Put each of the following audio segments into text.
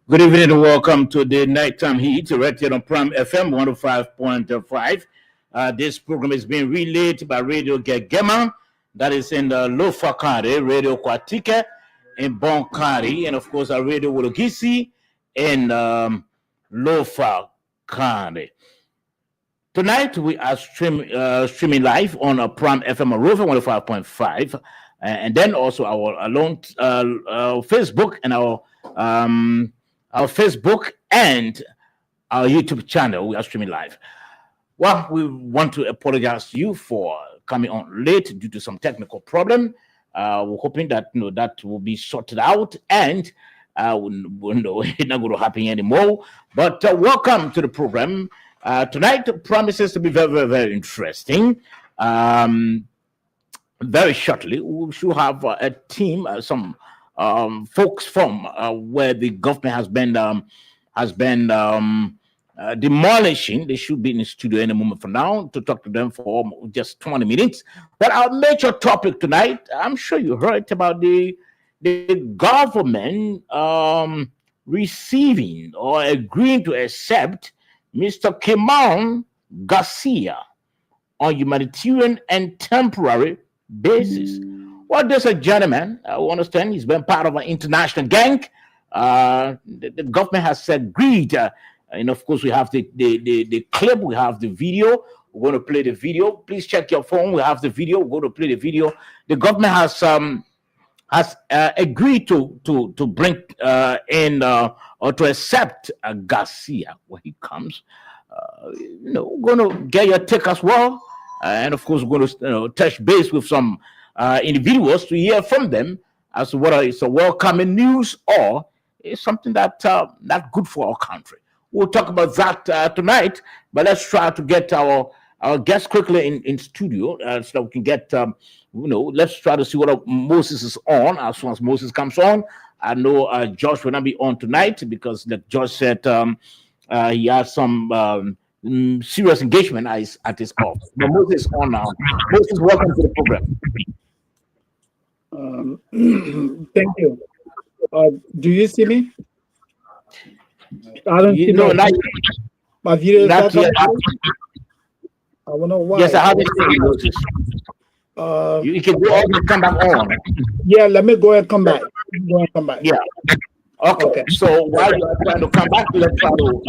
Good evening and welcome to the Nighttime Heat, right here on Prime FM 105.5. This program is being relayed by Radio Gegema, that is in the Lofa County, Radio Kwatike in Bon County, and of course, our Radio Wologisi in Lofa County. Tonight, we are streaming live on Prime FM Arova 105.5, and then also our Facebook and our Facebook and our YouTube channel. We are streaming live. Well, we want to apologize to you for coming on late due to some technical problem. We're hoping that that will be sorted out, and we know it's not going to happen anymore. But welcome to the program. Tonight promises to be very, very, very interesting. Very shortly, we should have a team, some folks from where the government has been demolishing. They should be in the studio any moment from now to talk to them for just 20 minutes. But our major topic tonight, I'm sure you heard about the government receiving or agreeing to accept Mr. Kemal Garcia on humanitarian and temporary basis. Well, there's a gentleman, I understand he's been part of an international gang. The government has agreed, and of course, we have the clip, we have the video. We're going to play the video. Please check your phone. We have the video. We're going to play the video. The government has agreed to bring in or to accept Garcia when he comes. We're going to get your take as well, and of course, we're going to touch base with some individuals to hear from them as to whether it's a welcoming news or it's something that not good for our country. We'll talk about that tonight, but let's try to get our guests quickly in studio so that we can get, let's try to see what Moses is on. As soon as Moses comes on, I know Josh will not be on tonight because like Josh said he has some serious engagement at his office. But Moses is on now. Moses, welcome to the program. Thank you. Do you see me? I don't see my video. Is not yet. I don't know why. Yes, I haven't seen you, Moses. You can go ahead and come back on. Yeah, let me go ahead and come back. Yeah. Okay. So while you are trying to come back, let's try to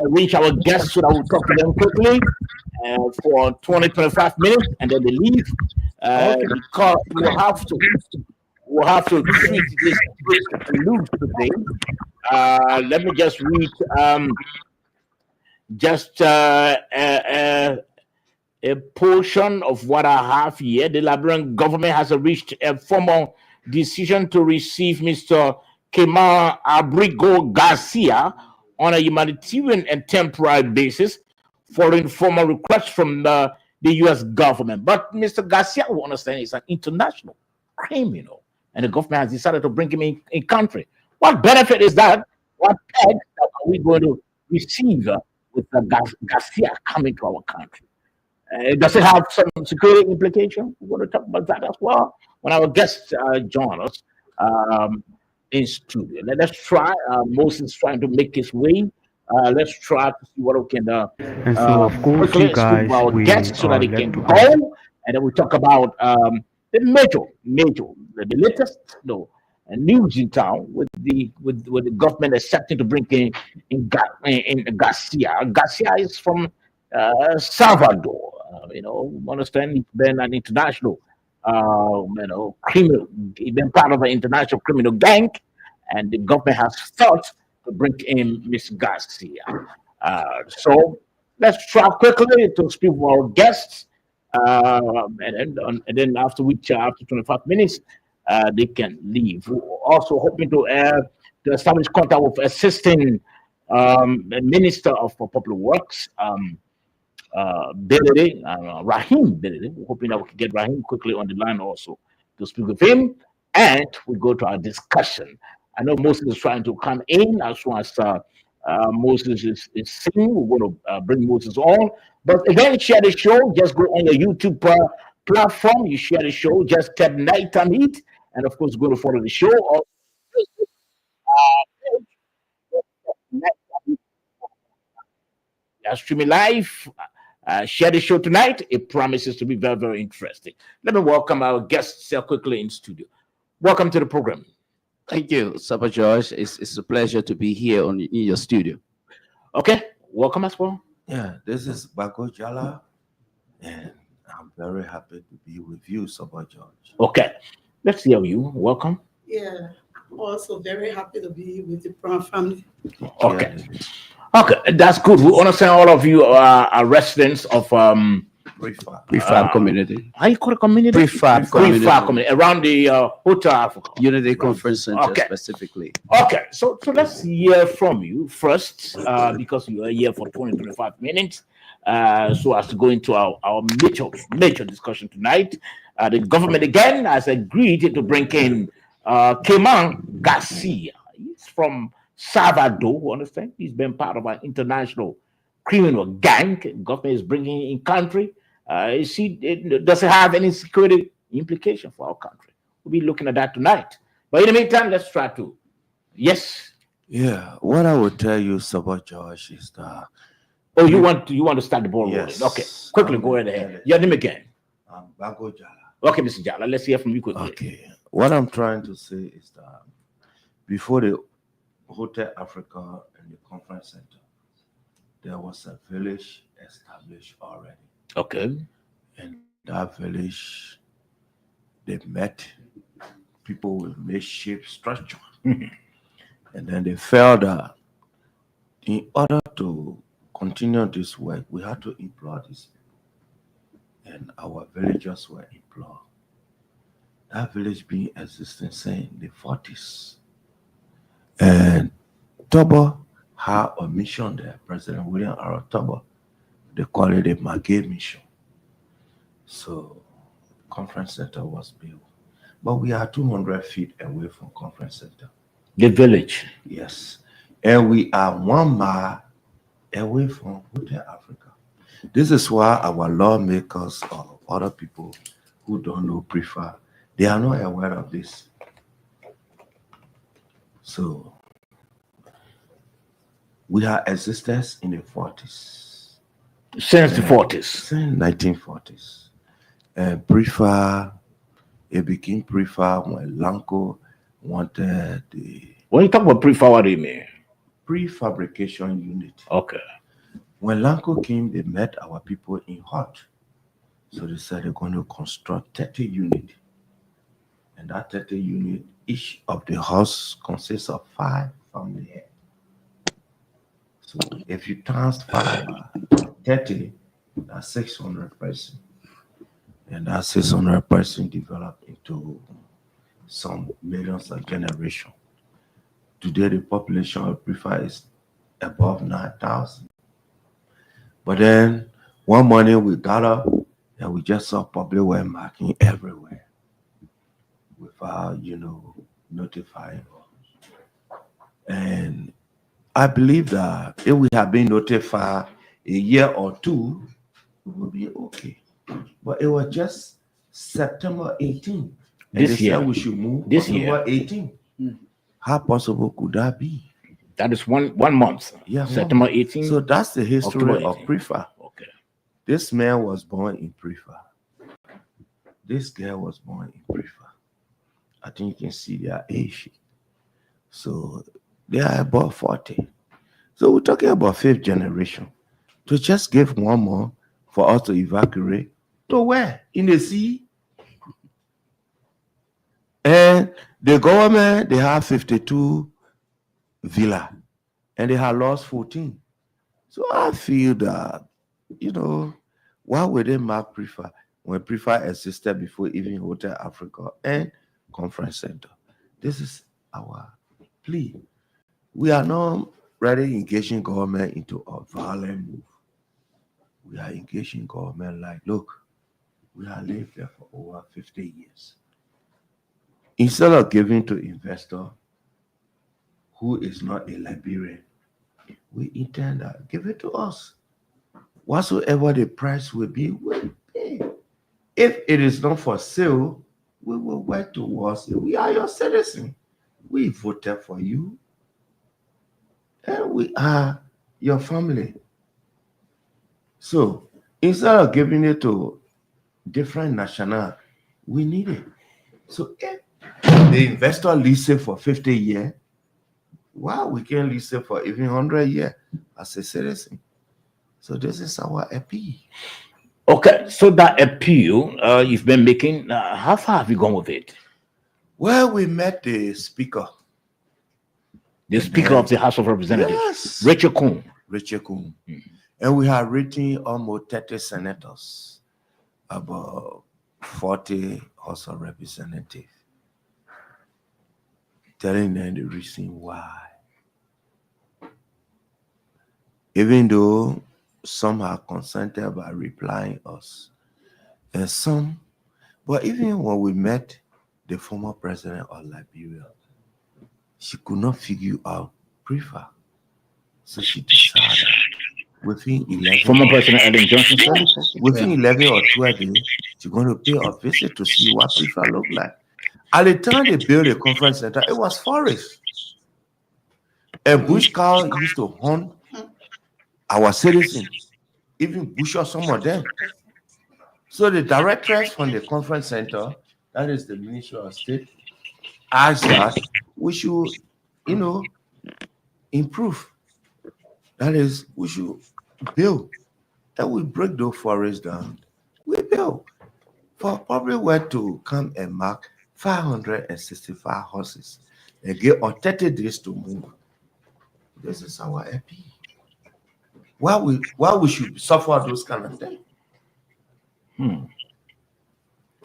reach our guests so that we'll talk to them quickly for 20-25 minutes, and then they leave. Because we'll have to treat this news today. Let me just read a portion of what I have here. The Liberian government has reached a formal decision to receive Mr. Kemal Abrigo Garcia on a humanitarian and temporary basis following formal requests from the U.S. government. But Mr. Garcia, we understand, is an international criminal, and the government has decided to bring him in country. What benefit is that? What peg are we going to receive with Garcia coming to our country? Does it have some security implication? We're going to talk about that as well when our guests join us in studio. Let's try. Moses is trying to make his way. Let's try to see what we can and so of course you guys our we guests so that they can to go, and then we talk about the the latest news in town with the government accepting to bring in Garcia. Garcia is from Salvador. Understand he's been an international criminal. He's been part of an international criminal gang, and the government has thought to bring in Miss Garcia. So let's try quickly to speak with our guests, and then after 25 minutes, they can leave. We're also hoping to establish contact with assisting Minister of Public Works, Rahim Belede. We're hoping that we can get Rahim quickly on the line also to speak with him, and we go to our discussion. I know Moses is trying to come in as soon as Moses is singing. We're going to bring Moses on. But again, share the show. Just go on your YouTube platform. You share the show. Just tap Nighttime Heat. And of course, go to follow the show. streaming live. Share the show tonight. It promises to be very, very interesting. Let me welcome our guests quickly in studio. Welcome to the program. Thank you, Sapa George. It's a pleasure to be here in your studio. Okay, welcome as well. Yeah, this is Bako Jala, and I'm very happy to be with you, Sapa George. Okay, let's hear you. Welcome. Yeah, also very happy to be with the Brown family. Okay. Okay, that's good. We understand all of you are residents of Prefab community. how you call it community? Prefab community around the Hotel Africa. Unity Conference Center Okay. specifically. Okay, so let's hear from you first, because you are here for 20-25 minutes. So as to go into our major discussion tonight, the government again has agreed to bring in Keman Garcia. He's from Salvador, understand? He's been part of an international criminal gang. Government is bringing in country. You see, does it have any security implication for our country? We'll be looking at that tonight. But in the meantime, let's try to. Yes. Yeah, what I would tell you, Sapa George, is that. Oh, you want to start the ball Yes. rolling? Okay, quickly go ahead. Your name again. Bako Jala. Okay, Mr. Jala, let's hear from you quickly. Okay, what I'm trying to say is that before the Hotel Africa and the conference center, there was a village established already. Okay. In that village, they met people with makeshift structure. Mhm. And then they felt that in order to continue this work, we had to employ these people. And our villagers were employed. That village being existing since the 40s. And Tobo had a mission there, President William R. Tobo. They call it a Magay mission. So conference center was built. But we are 200 feet away from conference center. The village. Yes. And we are 1 mile away from Hotel Africa. This is why our lawmakers or other people who don't know prefer, they are not aware of this. So we have existence in the 40s. Since the 40s. Since 1940s. And prefer, it became prefer when Lanco wanted the When you talk about prefab, what do you mean? prefabrication unit. Okay. When Lanco came, they met our people in Hot. So they said they're going to construct 30 units. And that 30 unit, each of the house consists of 5 family heads. So if you times 5 by 30, that's 600 person. And that 600 person developed into some millions of generation. Today, the population of Prefa is above 9,000. But then one morning we got up and we just saw public well marking everywhere without, notifying us. And I believe that if we had been notified a year or two, it would be okay. But it was just September 18. And This they year. said we should move This October year. 18. How possible could that be? That is one month. Yeah, September 18. So that's the history October of 18. Prefa. Okay. This man was born in Prefa. This girl was born in Prefa. I think you can see their age. So they are about 40. So we're talking about 5th generation. To just give one more for us to evacuate to where? In the sea? And the government, they have 52 villa and they have lost 14. So I feel that, why would they mark Prefa when Prefa existed before even Hotel Africa and Conference Center? This is our plea. We are not ready engaging government into a violent move. We are engaging government like, look, we have lived there for over 50 years. Instead of giving to investor who is not a Liberian, we intend that give it to us. Whatsoever the price will be, we'll pay. If it is not for sale, we will work towards it. We are your citizen. We voted for you. And we are your family. So instead of giving it to different national, we need it. So if the investor lease it for 50 years, wow, we can lease it for even 100 years as a citizen. So this is our appeal. Okay, so that appeal you've been making, how far have you gone with it? Well, we met the speaker. The Speaker of the House of Representatives, Yes. Rachel Coon. Rachel Coon. And we have written almost 30 senators, about 40 House of Representatives, telling them the reason why. Even though some are consented by replying us, and some, but even when we met the former president of Liberia, she could not figure out PRIFA. So she decided within 11 Former President Ellen Johnson said. within 11 or 12 days, she's going to pay a visit to see what PRIFA look like. At the time they built a conference center, it was forest. A bush cow used to hunt our citizens, even butcher some of them. So the directors from the conference center, that is the Ministry of State, asked that we should, improve. That is, we should build. That we break those forests down. We build. For public work to come and mark 565 horses and get on 30 days to move. This is our appeal. Why we should suffer those kind of things?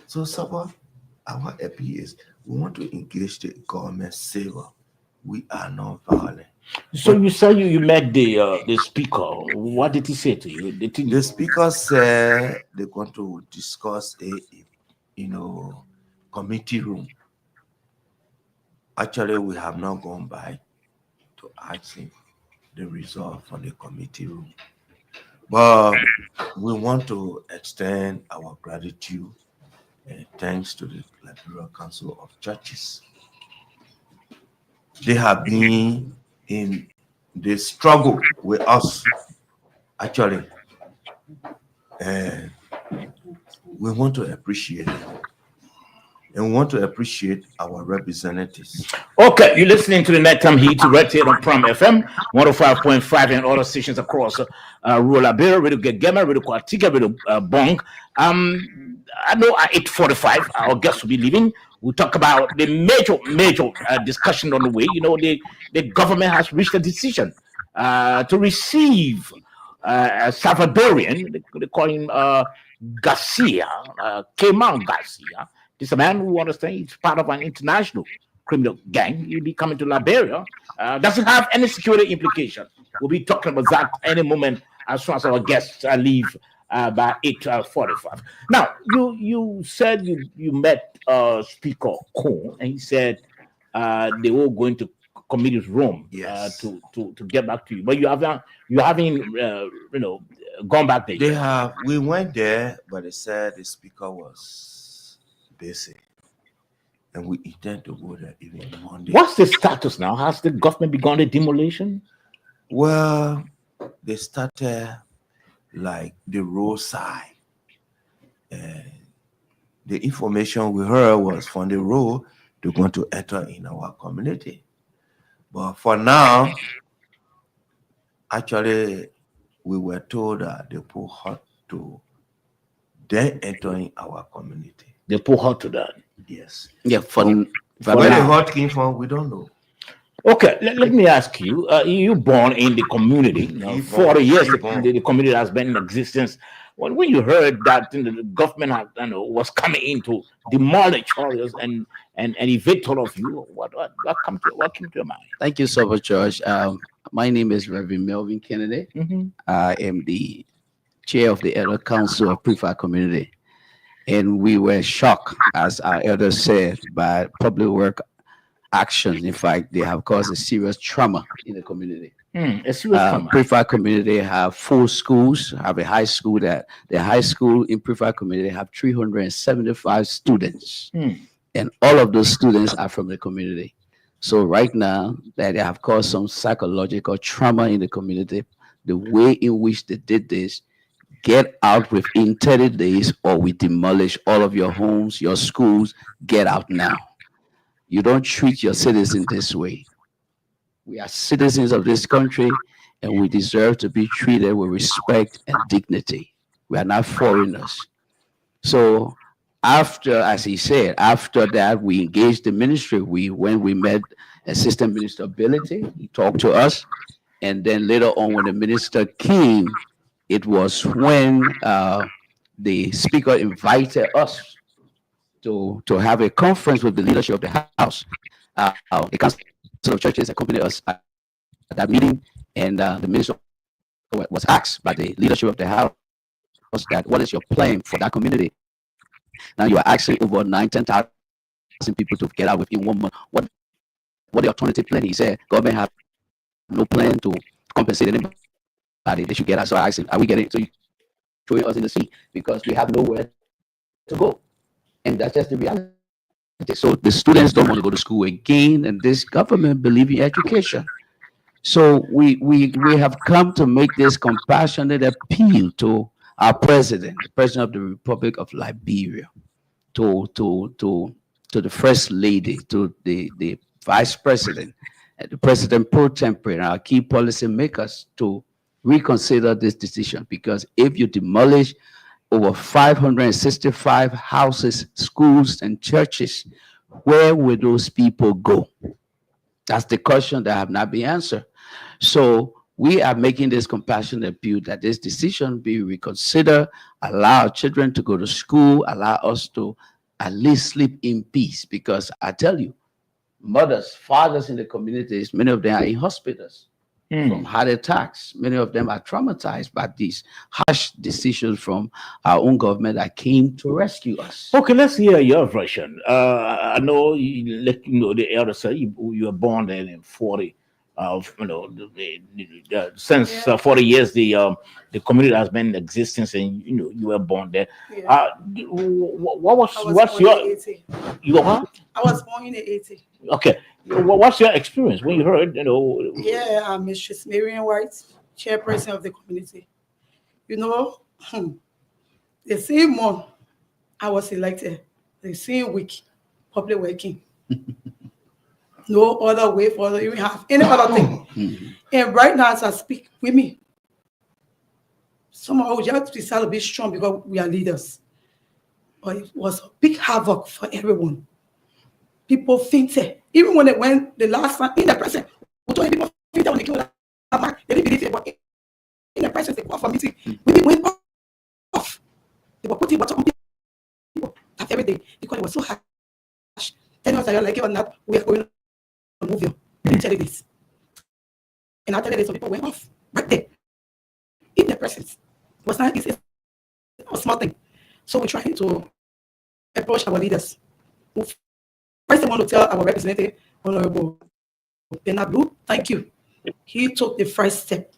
So suffer, our appeal is we want to engage the government saver. We are not violent. So you said you met the speaker. What did he say to you? The speaker said they're going to discuss a committee room. Actually, we have not gone by to ask him the result from the committee room. But we want to extend our gratitude and thanks to the Liberia Council of Churches. They have been in the struggle with us, actually. And we want to appreciate it. And we want to appreciate our representatives. Okay, you're listening to the Nighttime Heat right here on Prime FM 105.5 and other stations across rural Liberia, Radio Gegema, Radio Kwatika, Radio Bong. I know at 8:45 our guests will be leaving. We'll talk about the major discussion on the way. The government has reached a decision to receive a Salvadorian, they call him Garcia, Kemal Garcia. This is a man who understands he's part of an international criminal gang. He'll be coming to Liberia. Doesn't have any security implication. We'll be talking about that any moment as soon as our guests leave by 8:45. Now, you said you met Speaker Coon, and he said they were going to committee room to get back to you, but you haven't gone back there. We went there, but they said the speaker was busy, and we intend to go there even Monday. What's the status now? Has the government begun the demolition? Well, they started like the roadside, and the information we heard was from the road they're going to enter in our community. But for now, actually, we were told that they put hot to then entering our community. They put hot to that. Yes. Yeah, Where the hot came from, we don't know. Okay, let me ask you. You born in the community. 40 years the community has been in existence. When you heard that the government was coming in to demolish areas and evict all of you, what came to your mind? Thank you so much, George. My name is Reverend Melvin Kennedy. I am the chair of the Elder Council of PRIFA Community. And we were shocked, as our elders said, by public work actions. In fact, they have caused a serious trauma in the community. A serious trauma. PRIFA community have 4 schools, have a high school that the high school in PRIFA community have 375 students. And all of those students are from the community. So right now that they have caused some psychological trauma in the community, the way in which they did this get out within 30 days or we demolish all of your homes, your schools. Get out now. You don't treat your citizens this way. We are citizens of this country and we deserve to be treated with respect and dignity. We are not foreigners. So after, as he said, after that, we engaged the ministry. When we met Assistant Minister Ability, he talked to us. And then later on, when the minister came, it was when the speaker invited us to have a conference with the leadership of the house. The council of churches accompanied us at that meeting, and the minister was asked by the leadership of the house that what is your plan for that community? Now you are asking over 10,000 people to get out within 1 month. What the alternative plan? He said government have no plan to compensate anybody. They should get out. So I asked him, are we getting so you throwing us in the sea because we have nowhere to go? And that's just the reality. So the students don't want to go to school again, and this government believes in education. So we have come to make this compassionate appeal to our president, the president of the Republic of Liberia, to the first lady, to the vice president, the president pro tempore, and our key policy makers to reconsider this decision. Because if you demolish over 565 houses, schools, and churches, where will those people go? That's the question that have not been answered. So we are making this compassionate appeal that this decision be reconsidered, allow our children to go to school, allow us to at least sleep in peace. Because I tell you, mothers, fathers in the communities, many of them are in hospitals from heart attacks. Many of them are traumatized by these harsh decisions from our own government that came to rescue us. Okay, let's hear your version. I know the elder said you were born there in 40. Since 40 years, the community has been in existence, and you were born there. Yeah. What's your 80. you what? I was born in the 80. Okay, what's your experience when you heard Yeah, I'm Mistress Marian White, chairperson of the community. The same month I was elected, the same week, public working. No other way for us to even have any other thing. And right now, as I speak with me, somehow you have to decide to be strong because we are leaders. But it was a big havoc for everyone. People fainted. Even when they went the last time in the present, we told people fainted when they killed Mark. They didn't believe it, but in the presence, they go for meeting. We went off. They were putting water on people that every day because it was so harsh. 10 years ago, like it or not, we are going to move you in 30 days. And after 30 days, some people went off right there in the presence. It was not easy. It was a small thing. So we're trying to approach our leaders. First, I want to tell our representative, Honorable Bernard Blue, thank you. He took the first step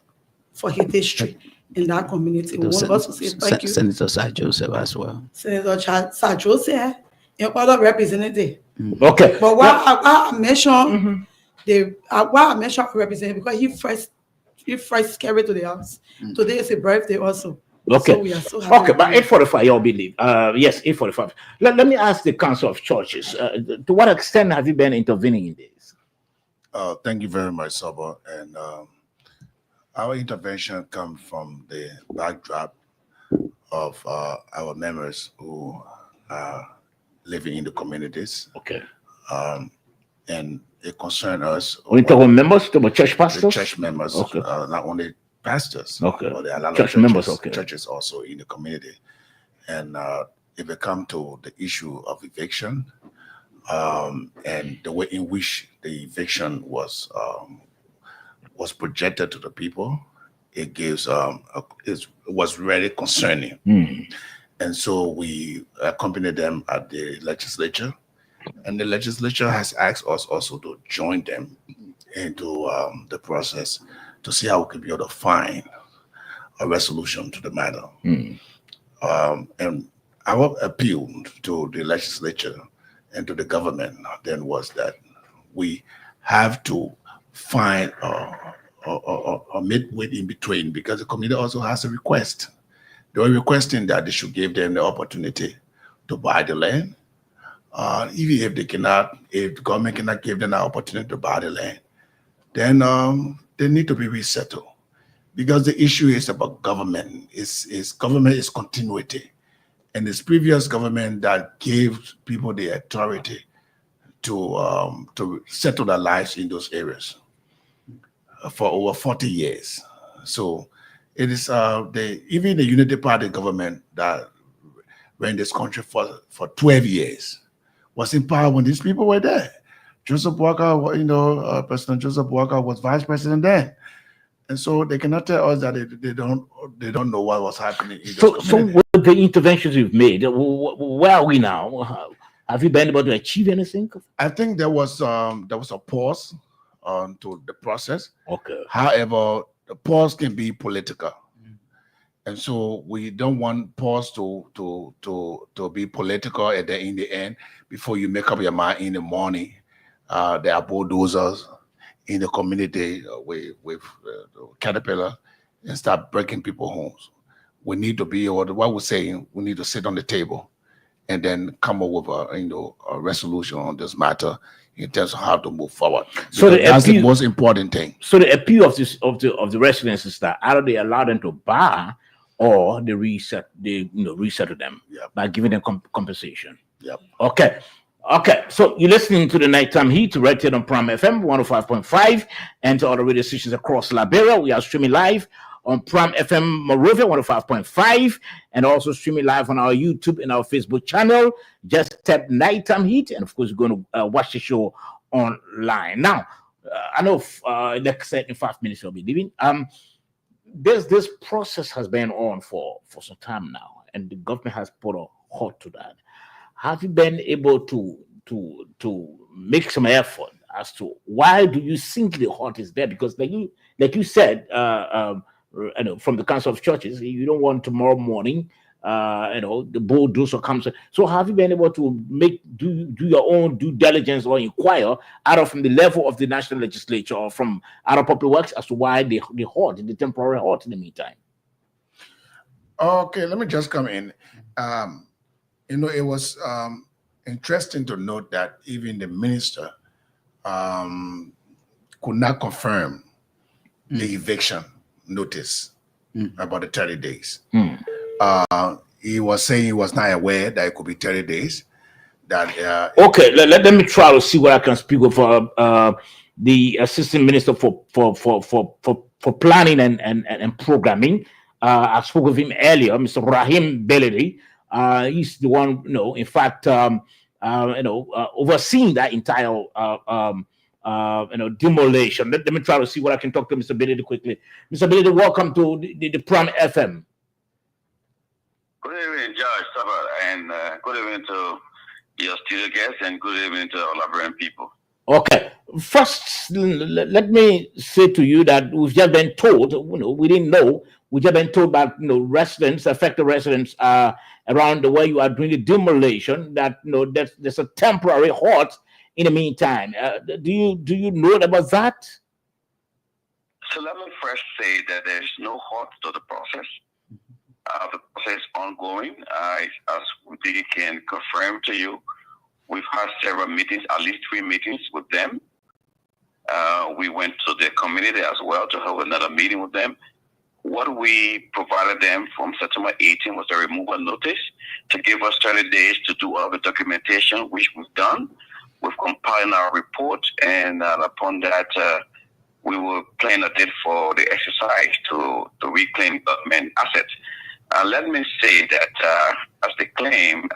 for his district in that community. We want us to say thank you. Senator Sir Joseph as well. Senator Sir Joseph and other representatives. Okay. But why I mention why I mention representative because he first carried to the house. Today is a birthday also. Okay. So we are so happy. Okay, but 8:45, y'all believe. Yes, 8:45. Let me ask the Council of Churches. To what extent have you been intervening in this? Thank you very much, Saba. And our intervention comes from the backdrop of our members who are living in the communities. Okay. And it concerns us. When you talk about members, talk about church pastors? The church members, okay. Not only pastors, okay. but there are a lot church of members, okay. churches also in the community. And if it comes to the issue of eviction, and the way in which the eviction was projected to the people, it gives it was really concerning. And so we accompanied them at the legislature, and the legislature has asked us also to join them into the process to see how we can be able to find a resolution to the matter. And our appeal to the legislature and to the government then was that we have to find a midway in between, because the community also has a request They were requesting that they should give them the opportunity to buy the land. Even if the government cannot give them the opportunity to buy the land, then they need to be resettled. Because the issue is about government. Government is continuity. And it's previous government that gave people the authority to settle their lives in those areas for over 40 years. So it is even the Unity Party government that ran this country for 12 years was in power when these people were there. Joseph Walker, President Joseph Walker was vice president then. And so they cannot tell us that they don't know what was happening. So with the interventions you've made, where are we now? Have you been able to achieve anything? I think there was a pause to the process. Okay. However, the pause can be political, and so we don't want pause to be political. And then in the end, before you make up your mind in the morning, there are bulldozers in the community with Caterpillar and start breaking people's homes. We need to be, or what we're saying, we need to sit on the table and then come up with a resolution on this matter in terms of how to move forward. So that's the most important thing. So the appeal of the residents is that either they allow them to buy or they resettle them by giving them compensation. Yep. Okay, so you're listening to the Nighttime Heat right here on Prime FM 105.5 and to other radio stations across Liberia. We are streaming live on Prime FM Monrovia 105.5 and also streaming live on our YouTube and our Facebook channel. Just tap Nighttime Heat, and of course, you're going to watch the show online. Now, I know, like I said, in 5 minutes I'll be leaving. This process has been on for some time now, and the government has put a halt to that. Have you been able to make some effort as to why do you think the halt is there? Because like you said, from the Council of Churches, you don't want tomorrow morning, the bulldozer comes. So have you been able to do your own due diligence or inquire either from the level of the national legislature or from other public works as to why the temporary halt in the meantime? Okay, let me just come in. It was interesting to note that even the minister could not confirm the eviction notice about the 30 days. He was saying he was not aware that it could be 30 days. Okay, let me try to see what I can speak with the assistant minister for planning and programming. I spoke with him earlier, Mr. Rahim Beledi. He's the one, in fact, overseeing that entire, demolition. Let me try to see what I can talk to Mr. Beledi quickly. Mr. Beledi, welcome to the Prime FM. Good evening, Judge Sabah, and good evening to your studio guests, and good evening to all Liberian people. Okay, first, let me say to you that we've just been told, we didn't know. We've just been told that affected residents around the way you are doing the demolition, that there's a temporary halt in the meantime. Do you know about that? So let me first say that there's no halt to the process. The process is ongoing. As we can confirm to you, we've had several meetings, at least 3 meetings with them. We went to the community as well to have another meeting with them. What we provided them from September 18 was a removal notice to give us 30 days to do all the documentation, which we've done. We've compiled our report, and upon that, we will plan a date for the exercise to reclaim government assets. Let me say that, as they claim,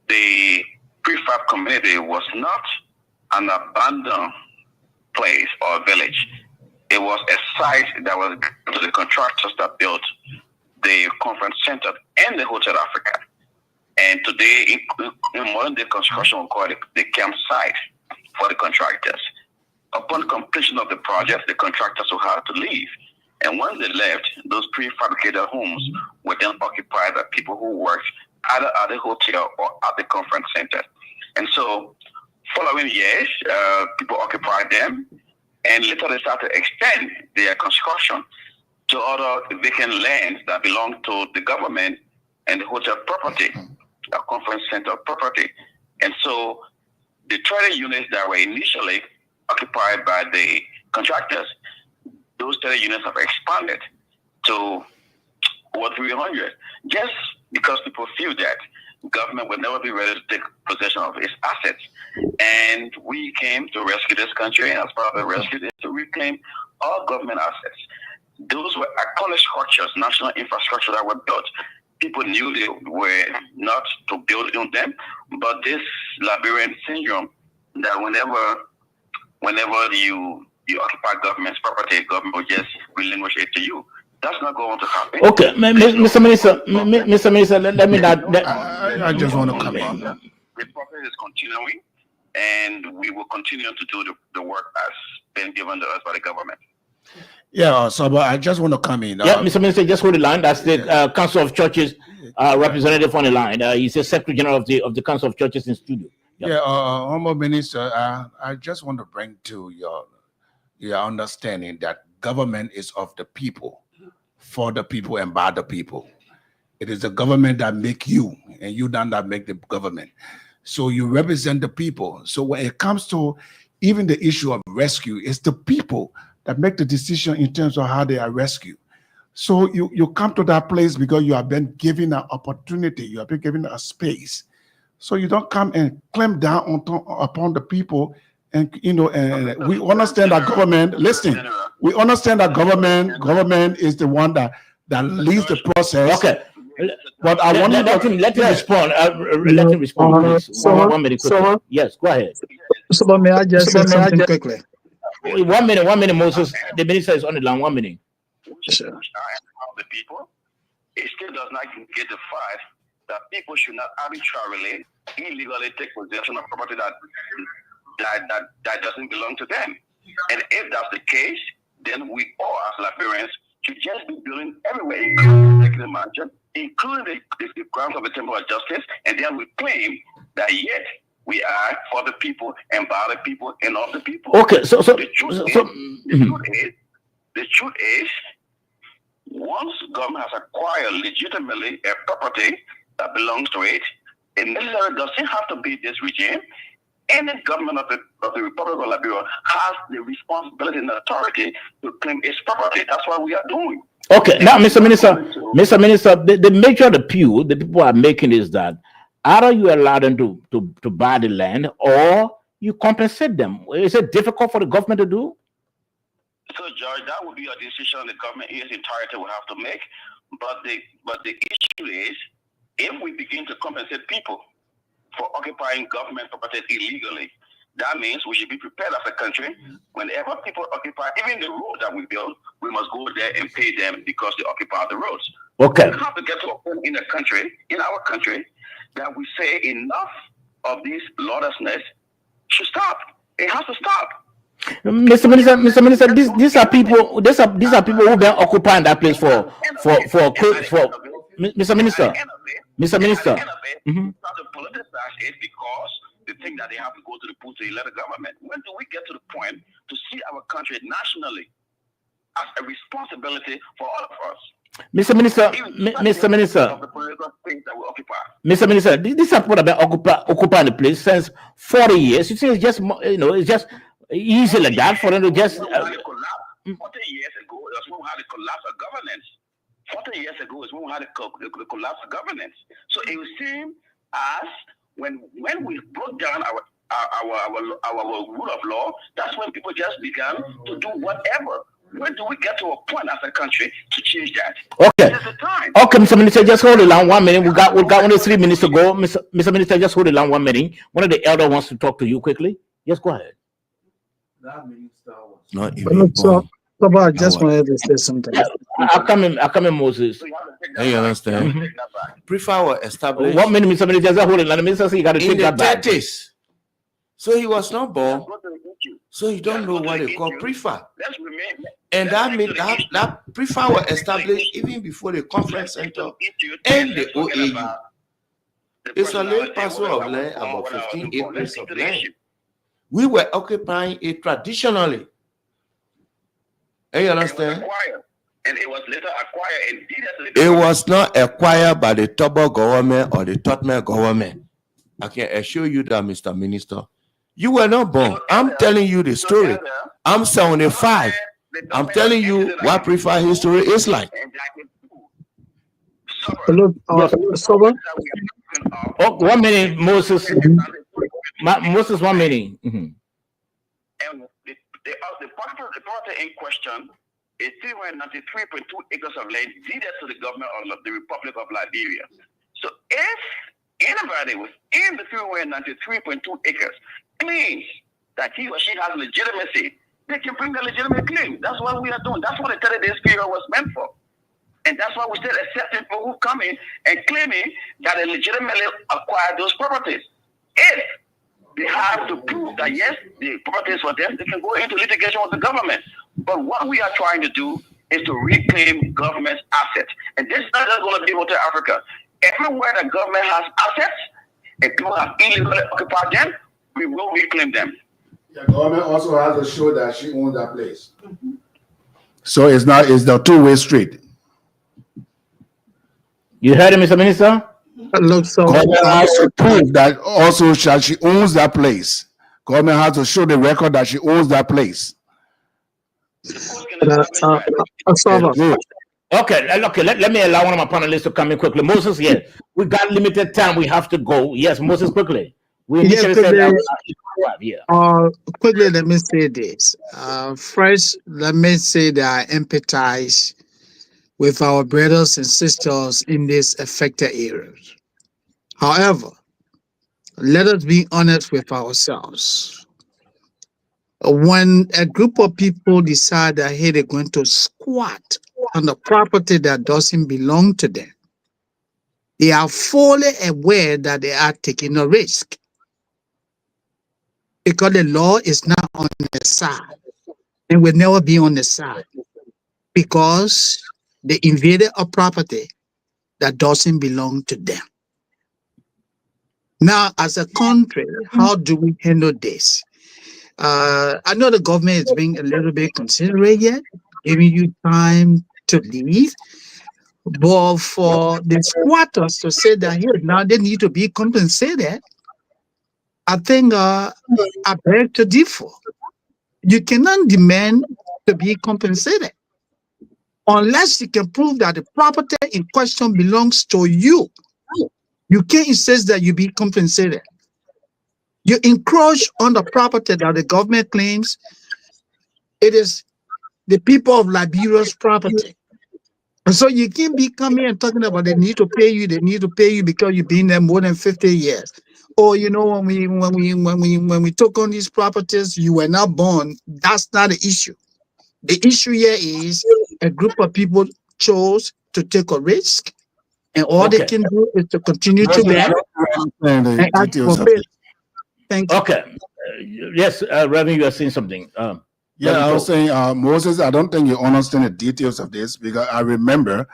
the prefab community was not an abandoned place or village. It was a site that was to the contractors that built the conference center and the Hotel Africa. And today, in modern day construction, we call it the campsite for the contractors. Upon completion of the project, the contractors will have to leave. And once they left, those prefabricated homes were then occupied by people who worked either at the hotel or at the conference center. And so, following years, people occupied them, and later they started to extend their construction to other vacant lands that belong to the government and the hotel property, a conference center property. And so the trading units that were initially occupied by the contractors, those trading units have expanded to over 300, just because people feel that government will never be ready to take possession of its assets. And we came to rescue this country, and as part of the rescue is to reclaim all government assets. Those were iconic structures, national infrastructure that were built. People knew they were not to build on them, but this Liberian syndrome that whenever you occupy government's property, government will just relinquish it to you. That's not going to happen. Okay, Mr. Minister, let me not. I just want to come in. The process is continuing, and we will continue to do the work as been given to us by the government. Yeah, so but I just want to come in. Yeah, Mr. Minister, just hold the line. That's the Council of Churches representative on the line. He's the Secretary General of the Council of Churches in studio. Yeah, Honorable Minister, I just want to bring to your understanding that government is of the people, for the people, and by the people. It is the government that make you, and you don't that make the government. So you represent the people. So when it comes to even the issue of rescue, it's the people that make the decision in terms of how they are rescued. So you come to that place because you have been given an opportunity, you have been given a space. So you don't come and clamp down upon the people. And and we understand that government. Listen, we understand that government is the one that leads the process. Okay, but I want let him respond. Let him respond, please. One minute, quickly. Yes, go ahead. So may I just say something quickly? 1 minute, Moses. The minister is on the line. 1 minute. Sure. The people, it still does not get the fact that people should not arbitrarily, illegally take possession of property that doesn't belong to them. And if that's the case, then we all as Liberians should just be building everywhere, including the executive mansion, including the grounds of the Temple of Justice, and then we claim that yet we are for the people and by the people and of the people. Okay, so the truth is, once government has acquired legitimately a property that belongs to it, it necessarily doesn't have to be this regime. Any government of the Republic of Liberia has the responsibility and authority to claim its property. That's what we are doing. Okay, now, Mr. Minister, the major appeal the people are making is that either you allow them to buy the land or you compensate them. Is it difficult for the government to do? So, George, that would be a decision the government in its entirety will have to make. But the issue is, if we begin to compensate people for occupying government property illegally, that means we should be prepared as a country. Whenever people occupy, even the road that we build, we must go there and pay them because they occupy the roads. Okay. We have to get to a point in our country, that we say enough of this lawlessness should stop. It has to stop. Mr. Minister, these are people who've been occupying that place for Mr. Minister. Not to politicize it because they think that they have to go to the bush to elect a government. When do we get to the point to see our country nationally as a responsibility for all of us? Mr. Minister, these are people that have been occupying the place since 40 years. You see, it's just easy like that for them to just. 40 years ago, that's when we had the collapse of governance. 40 years ago is when we had the collapse of governance. So it would seem as when we broke down our rule of law, that's when people just began to do whatever. When do we get to a point as a country to change that? Okay. This is the time. Okay, Mr. Minister, just hold the line 1 minute. We got only 3 minutes to go. Mr. Minister, just hold the line 1 minute. One of the elder wants to talk to you quickly. Yes, go ahead. That minister was not even So I just wanted to say something. I'll come in, Moses. You understand? Prefer was established 1 minute, Mr. Minister, just hold it. The minister said you got to in take the that back. 30s. So he was not born. So you don't know what they call prefer. And that means that prefer was established even before the conference center and the OAU. It's a land parcel of land, about 15 acres of land. We were occupying it traditionally. You understand? and it was later acquired and deeded to the It government. was not acquired by the Togo government or the Tottenham government. I can assure you that, Mr. Minister. You were not born. I'm telling you the story. I'm 75. I'm telling you what prefer history is like. Hello, Soba. Oh, 1 minute, Moses. Moses, 1 minute. And the property in question is 393.2 acres of land deeded to the government of the Republic of Liberia. So if anybody within the 393.2 acres claims that he or she has legitimacy, they can bring a legitimate claim. That's what we are doing. That's what the 30 days period was meant for. And that's why we still accepting people who come in and claiming that they legitimately acquired those properties. If they have to prove that, yes, the properties for them, they can go into litigation with the government. But what we are trying to do is to reclaim government's assets. And this is not just going to be Hotel Africa. Everywhere the government has assets, and people have illegally occupied them, we will reclaim them. The government also has to show that she owns that place. So it's the two-way street. You heard it, Mr. Minister? Hello, Soba. Government has to prove that also she owns that place. Government has to show the record that she owns that place. Soba. Okay, let me allow one of my panelists to come in quickly. Moses, yes, we got limited time. We have to go. Yes, Moses, quickly. We initially said that. Quickly, let me say this. First, let me say that I empathize with our brothers and sisters in these affected areas. However, let us be honest with ourselves. When a group of people decide that, hey, they're going to squat on the property that doesn't belong to them, they are fully aware that they are taking a risk, because the law is not on their side and will never be on the side, because they invaded a property that doesn't belong to them. Now, as a country, how do we handle this? I know the government is being a little bit considerate yet, giving you time to leave. But for the squatters to say that here now they need to be compensated, I think I beg to differ. You cannot demand to be compensated unless you can prove that the property in question belongs to you. You can't insist that you be compensated. You encroach on the property that the government claims it is the people of Liberia's property. And so you can't be coming and talking about they need to pay you because you've been there more than 50 years. Or you know, when we took on these properties, you were not born. That's not the issue. The issue here is a group of people chose to take a risk, and all they can do is to continue to bear and ask for pay. Thank you. Okay. Yes, Reverend, you are saying something. Yeah, I was saying, Moses, I don't think you understand the details of this, because I remember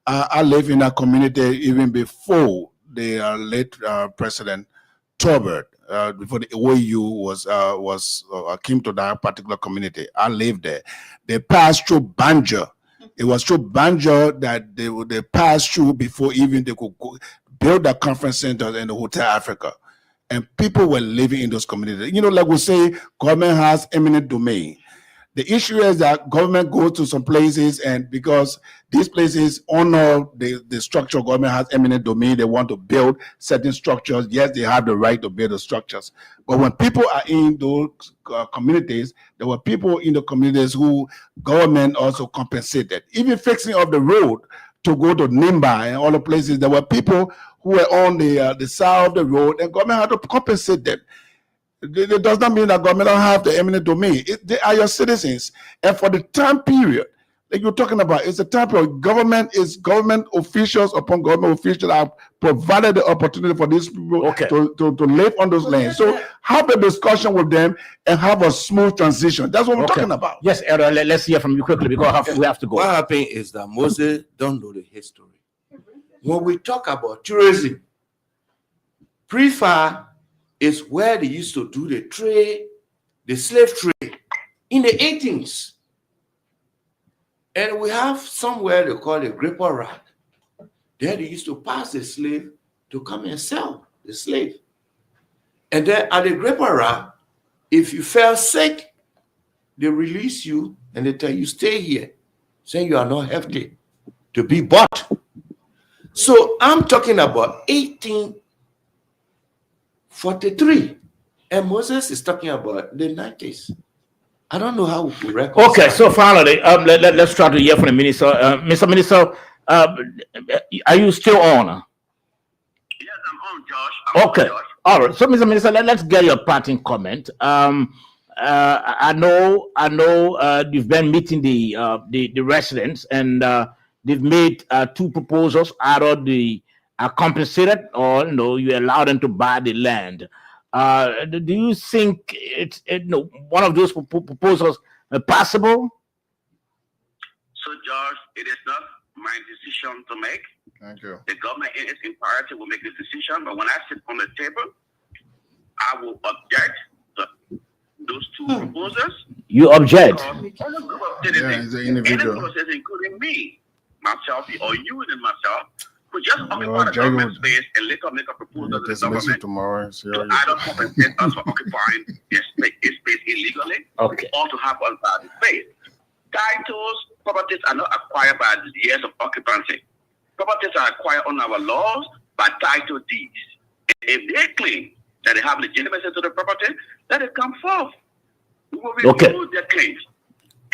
I lived in a community even before the late President Tolbert, before the OAU came to that particular community. I lived there. They passed through Banjo. It was through Banjo that they passed through before even they could build the conference centers in the Hotel Africa. And people were living in those communities. You know, like we say, government has eminent domain. The issue is that government goes to some places, and because these places honor the structure, government has eminent domain, they want to build certain structures. Yes, they have the right to build the structures. But when people are in those communities, there were people in the communities who government also compensated. Even fixing of the road to go to Nimba and all the places, there were people who were on the side of the road, and government had to compensate them. It does not mean that government don't have the eminent domain. They are your citizens. And for the time period that you're talking about, it's a time period. Government officials upon government officials have provided the opportunity for these people to live on those lands. So have a discussion with them and have a smooth transition. That's what we're talking about. Yes, Elder, let's hear from you quickly because we have to go. What happened is that Moses don't know the history. When we talk about tourism, Prefa is where they used to do the trade, the slave trade in the 18s. And we have somewhere they call a gripper rack. There they used to pass the slave to come and sell the slave. And then at the gripper rack, if you fell sick, they release you and they tell you stay here, saying you are not healthy to be bought. So I'm talking about 1843, and Moses is talking about the 90s. I don't know how we could reconcile. Okay, so finally, let's try to hear from the minister. Mr. Minister, are you still on? Yes, I'm on, Josh. Okay. All right. So, Mr. Minister, let's get your parting comment. I know. You've been meeting the residents, and they've made two proposals. Either they are compensated, or you allow them to buy the land. Do you think it's one of those proposals possible? So, George, it is not my decision to make. Thank you. The government in its entirety will make the decision, but when I sit on the table, I will object to those two proposals. You object? Any group of citizens, any process, including me, myself, or you and myself, could just occupy the government space and later make a proposal to the government to either compensate us for occupying its space illegally, or to have us buy the space. Titles, properties are not acquired by the years of occupancy. Properties are acquired on our laws by title deeds. If they claim that they have legitimacy to the property, let it come forth. We will review their claims.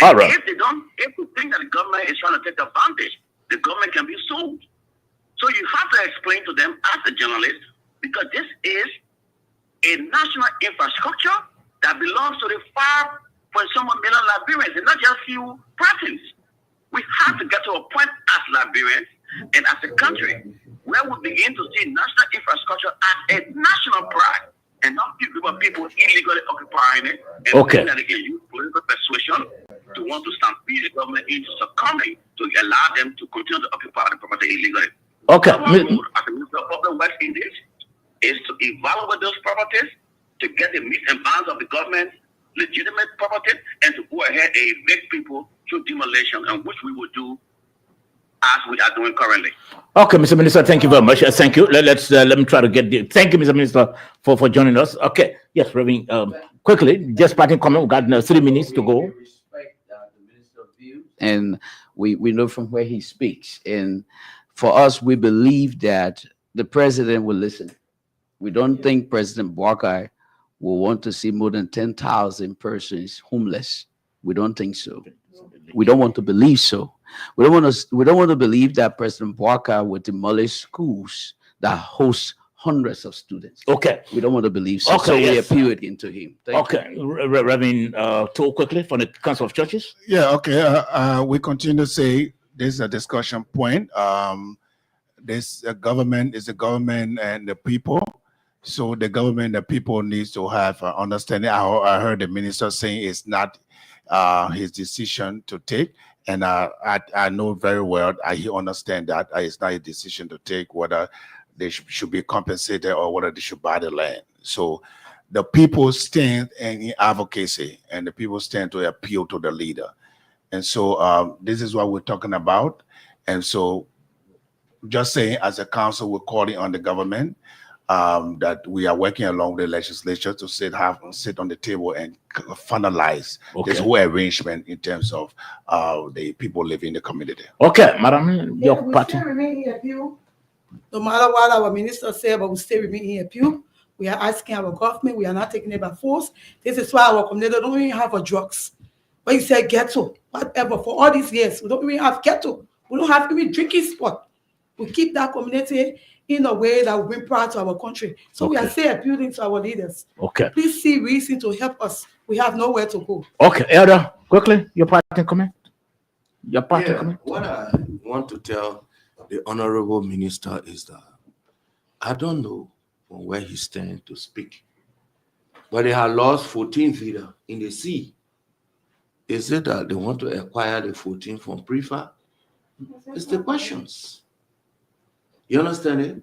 All right. If they don't, if we think that the government is trying to take advantage, the government can be sued. So you have to explain to them as a journalist, because this is a national infrastructure that belongs to the 5.some million Liberians, and not just few persons. We have to get to a point as Liberians and as a country where we begin to see national infrastructure as a national pride, and not people illegally occupying it, and that they can use political persuasion to want to stampede the government into succumbing to allow them to continue to occupy the property illegally. Okay. Our role as a Minister of Public Works in this is to evaluate those properties, to get the means and bounds of the government legitimate property, and to go ahead and evict people through demolition, and which we will do as we are doing currently. Okay, Mr. Minister, thank you very much. Thank you. Let me try to get the. Thank you, Mr. Minister, for joining us. Okay, yes, Reverend. Quickly, just parting comment. We got 3 minutes to go. And we know from where he speaks. And for us, we believe that the president will listen. We don't think President Boakai will want to see more than 10,000 persons homeless. We don't think so. We don't want to believe so. We don't want to believe that President Boakai will demolish schools that host hundreds of students. Okay. We don't want to believe so. Okay, so yes. we appeal it into him. Thank you. Reverend, talk quickly from the Council of Churches. Yeah, okay. We continue to say this is a discussion point. This government is the government and the people. So the government, the people needs to have understanding. I heard the minister saying it's not his decision to take. And I know very well, I understand that it's not a decision to take whether they should be compensated or whether they should buy the land. So the people stand in advocacy, and the people stand to appeal to the leader. And so this is what we're talking about. And so just saying, as a council, we're calling on the government that we are working along with the legislature to sit on the table and finalize this whole arrangement in terms of the people living in the community. Okay, Madam, your party. No matter what our minister said, but we still remain in appeal. We are asking our government, we are not taking it by force. This is why our community don't even have a drugs. When you say ghetto, whatever, for all these years, we don't even have ghetto. We don't have even drinking spot. We keep that community in a way that will bring pride to our country. So we are still appealing to our leaders. Okay. Please see reason to help us. We have nowhere to go. Okay, Elder, quickly, your party comment. Your party comment. What I want to tell the honorable minister is that I don't know from where he stands to speak, but they have lost 14 feeder in the sea. Is it that they want to acquire the 14 from PRIFA? It's the questions. You understand it?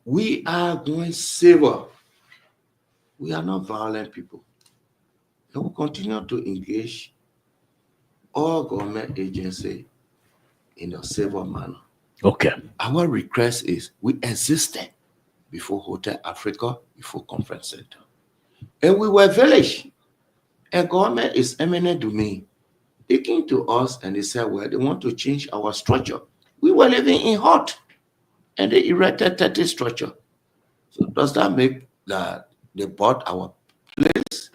We are going civil. We are not violent people. And we'll continue to engage all government agency in a civil manner. Okay. Our request is we existed before Hotel Africa, before Conference Center. And we were village. And government is eminent domain. They came to us and they said, well, they want to change our structure. We were living in hut. And they erected 30 structure. So does that make that they bought our place?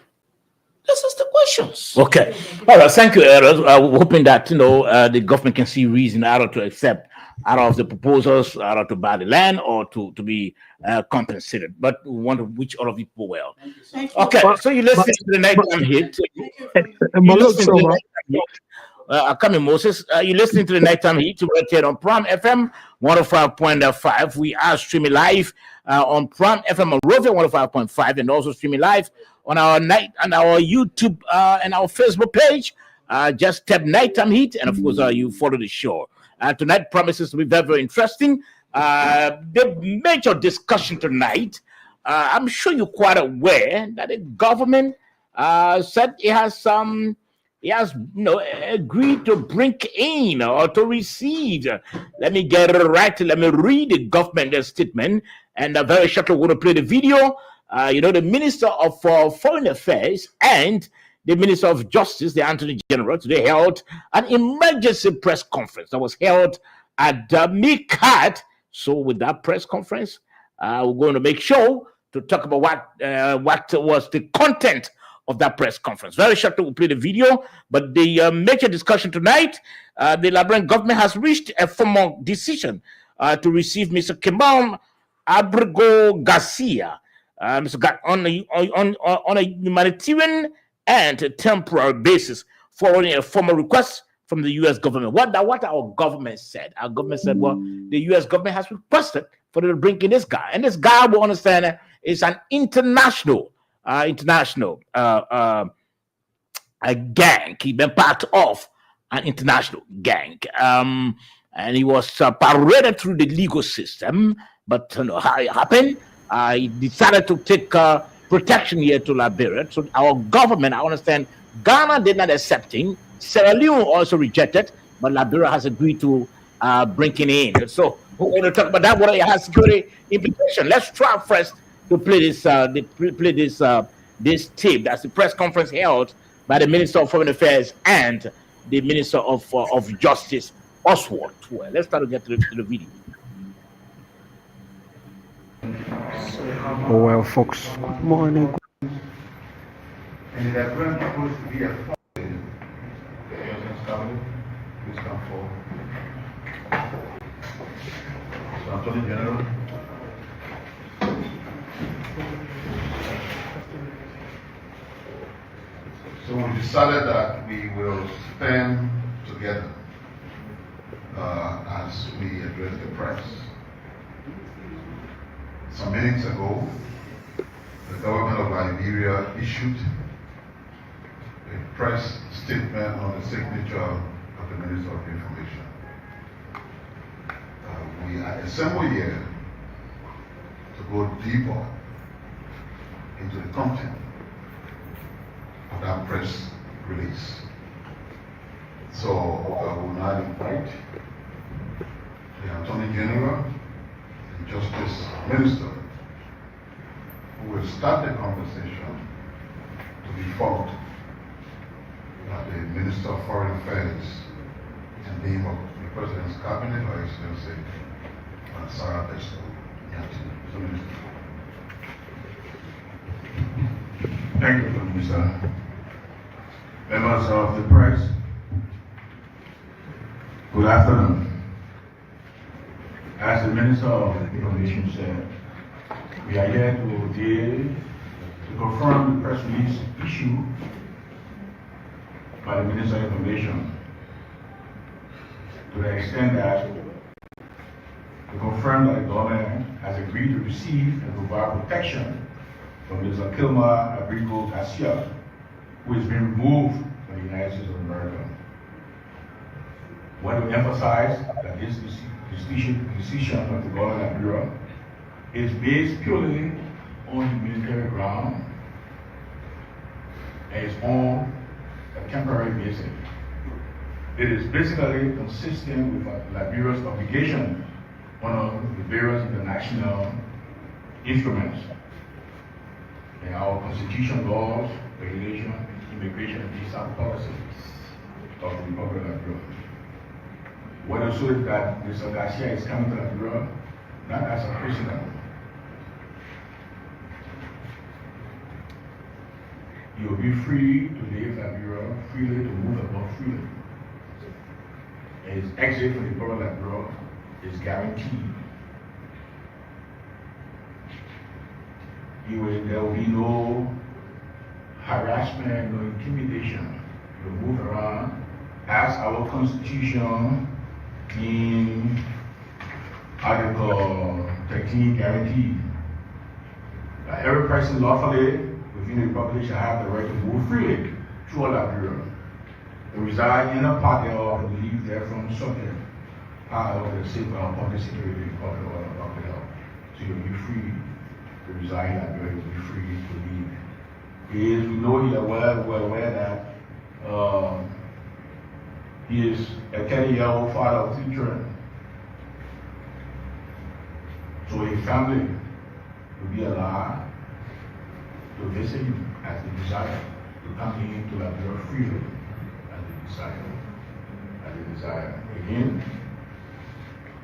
This is the questions. Okay. All right. Thank you, Eros. Hoping that the government can see reason either to accept out of the proposals, either to buy the land or to be compensated. But we want to reach all of people well. Okay. So you listen to the nighttime hit. Coming Moses, you're listening to the nighttime heat right here on Pram FM 105.5. We are streaming live on Pram FM on Rovia 105.5 and also streaming live on our YouTube and our Facebook page. Just tap nighttime heat, and of course you follow the show. Tonight promises to be very, very interesting. The major discussion tonight, I'm sure you're quite aware that the government said it has agreed to bring in or to receive. Let me get it right. Let me read the government statement, and very shortly we're going to play the video. The Minister of Foreign Affairs and the Minister of Justice, the Attorney General, today held an emergency press conference that was held at MICAT. So with that press conference, we're going to make sure to talk about what was the content of that press conference. Very shortly, we'll play the video, but the major discussion tonight, the Liberian government has reached a formal decision to receive Mr. Kimon Abrigo Garcia on a humanitarian and temporary basis, following a formal request from the U.S. government. What our government said? Our government said, well, the U.S. government has requested for them to bring in this guy, and this guy, we understand, is an international gang. He's been part of an international gang, and he was paraded through the legal system. But how it happened, he decided to take protection here to Liberia. So our government, I understand, Ghana did not accept him. Sierra Leone also rejected, but Liberia has agreed to bring him in. So we're going to talk about that. What it has security implication. Let's try first to play this this tape. That's the press conference held by the Minister of Foreign Affairs and the Minister of Justice, Oswald. Well, let's start to get to the video. Oh well, folks. Good morning. And that when supposed to be a please come forward. So, Attorney General. So we decided that we will stand together as we address the press. Some minutes ago, the government of Liberia issued a press statement on the signature of the Minister of Information. We are assembled here to go deeper into the content of that press release. So I will now invite the Attorney General and Justice Minister, who will start the conversation, to be followed by the Minister of Foreign Affairs and the name of the President's Cabinet, Her Excellency Sarah Besto. Thank you, Minister. Members of the press, good afternoon. As the Minister of Information said, we are here today to confirm the press release issued by the Minister of Information, to the extent that to confirm that the government has agreed to receive and provide protection from Mr. Kilmer Abrigo Garcia, who has been removed from the United States of America. I want to emphasize that this decision of the government of Liberia is based purely on humanitarian ground and is on a temporary basis. It is basically consistent with Liberia's obligation under the various international instruments and our constitution, laws, regulation, immigration, and visa policy of the Republic of Liberia. What also is that Mr. Garcia is coming to Liberia not as a prisoner. You will be free to leave Liberia freely, to move about freely. His exit from the Republic of Liberia is guaranteed. There will be no harassment, no intimidation. You will move around as our Constitution in Article 13 guaranteed. Every person lawfully within the Republic shall have the right to move freely through Liberia, to reside in a part thereof, and leave therefrom subject part of the safeguard of public security, public order, public health. So you'll be free to reside in Liberia, you'll be free to leave. Is we know he we're aware that he is a 10-year-old father of 3 children. So his family will be allowed to visit him as they desire, to come into Liberia freely as they desire. Again,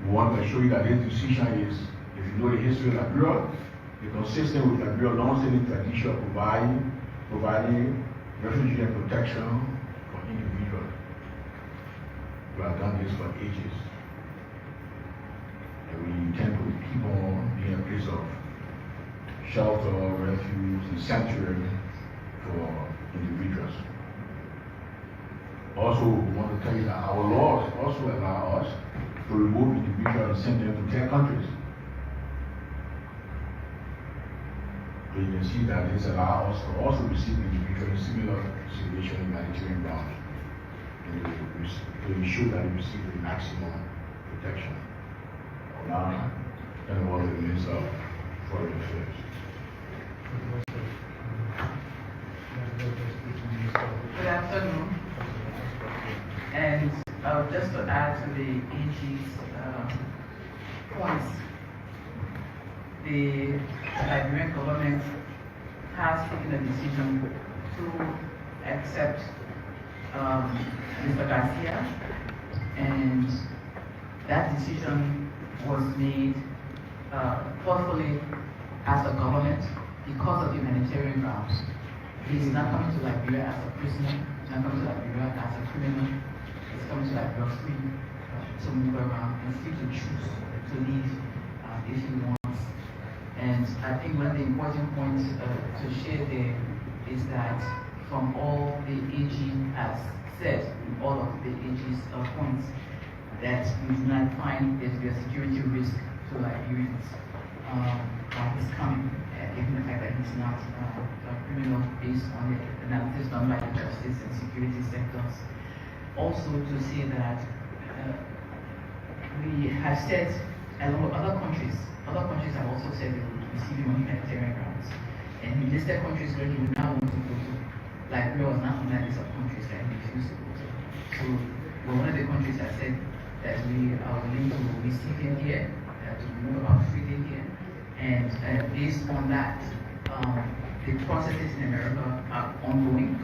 we want to assure you that this decision is, if you know the history of Liberia, it's consistent with Liberia's long-standing tradition of providing refugee and protection for individuals. We have done this for ages. And we intend to keep on being a place of shelter, refuge, and sanctuary for individuals. Also, we want to tell you that our laws also allow us to remove individuals and send them to 10 countries. So you can see that this allows us to also receive individuals in similar situation in humanitarian grounds, to ensure that we receive the maximum protection. Now, and what it means of foreign affairs. Good afternoon. And just to add to the AG's points, the Liberian government has taken a decision to accept Mr. Garcia, and that decision was made thoughtfully as a government because of humanitarian grounds. He is not coming to Liberia as a prisoner, he's not coming to Liberia as a criminal, he's coming to Liberia free to move around and free to choose to leave if he wants. And I think one of the important points to share there is that from all the AG has said, in all of the AG's points, that we do not find there to be a security risk to Liberians by his coming, given the fact that he's not a criminal based on the analysis done by the justice and security sectors. Also to say that we have said, along with other countries have also said they will receive him on humanitarian grounds. And he listed countries where he would not want to go to. Liberia was not on that list of countries that he refused to go to. So we're one of the countries that said that we are willing to receive him here, to move about freely here. And based on that, the processes in America are ongoing.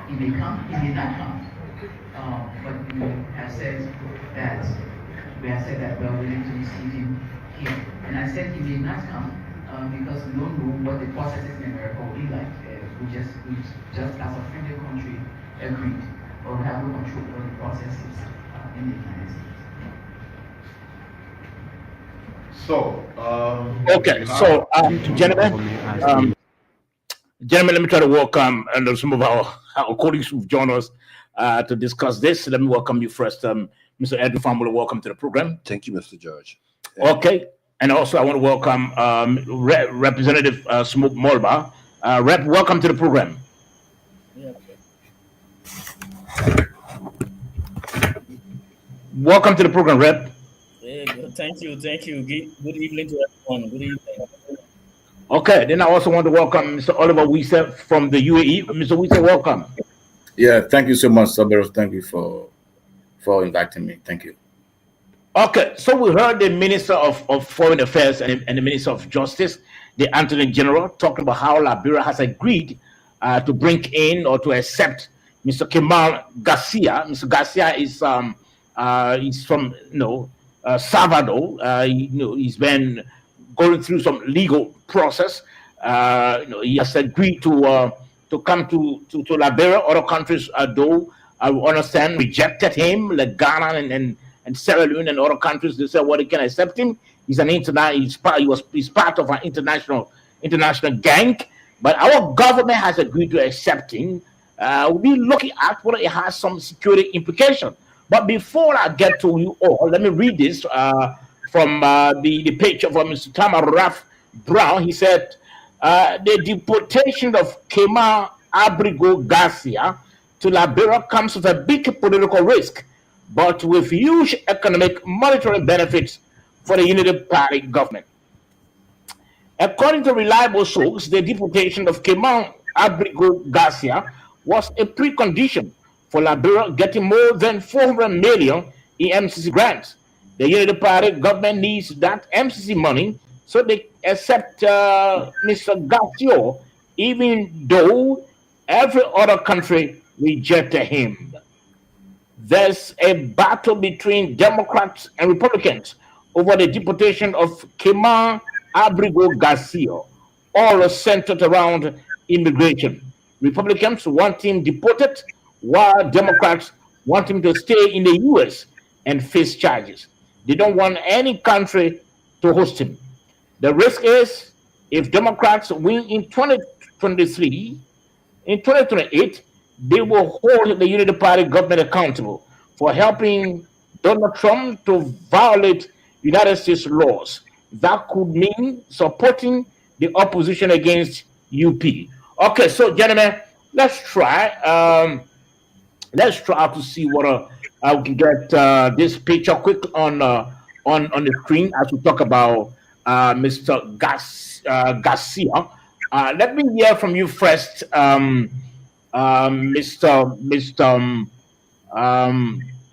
He may come, he may not come. But we have said that we are willing to receive him here. And I said he may not come because we don't know what the processes in America will be like. We just as a friendly country agreed, or we have no control over the processes in the United States. So, okay, so gentlemen, let me try to welcome some of our colleagues who've joined us to discuss this. Let me welcome you first, Mr. Edwin Famula. Welcome to the program. Thank you, Mr. George. Okay, and also I want to welcome Representative Smoke Molba. Rep, welcome to the program. Yeah. Welcome to the program, Rep. Yeah, good. Thank you. Good evening to everyone. Good evening. Okay, then I also want to welcome Mr. Oliver Wisa from the UAE. Mr. Wisa, welcome. Yeah, thank you so much, Sabero. Thank you for for inviting me. Thank you. Okay, so we heard the Minister of Foreign Affairs and the Minister of Justice, the Attorney General, talking about how Liberia has agreed to bring in or to accept Mr. Kemal Garcia. Mr. Garcia is he's from Salvador. He's been going through some legal process. He has agreed to come to Liberia. Other countries, though I understand, rejected him, like Ghana and Sierra Leone and other countries. They said, well, they can accept him. He's an he's part of an international gang. But our government has agreed to accept him. We'll be looking at whether it has some security implication. But before I get to you all, let me read this from the page of Mr. Tamaraf Brown. He said, the deportation of Kemal Abrigo Garcia to Liberia comes with a big political risk, but with huge economic monetary benefits for the Unity Party government. According to reliable sources, the deportation of Kemal Abrigo Garcia was a precondition for Liberia getting more than 400 million in MCC grants. The Unity Party government needs that MCC money, so they accept Mr. Garcia, even though every other country rejected him. There's a battle between Democrats and Republicans over the deportation of Kemal Abrigo Garcia, all centered around immigration. Republicans want him deported, while Democrats want him to stay in the U.S. and face charges. They don't want any country to host him. The risk is, if Democrats win in 2023, in 2028, they will hold the Unity Party government accountable for helping Donald Trump to violate United States laws. That could mean supporting the opposition against UP. Okay, so gentlemen, let's try to see what I can get this picture quick on the screen as we talk about Mr. Garcia. Let me hear from you first, Mr.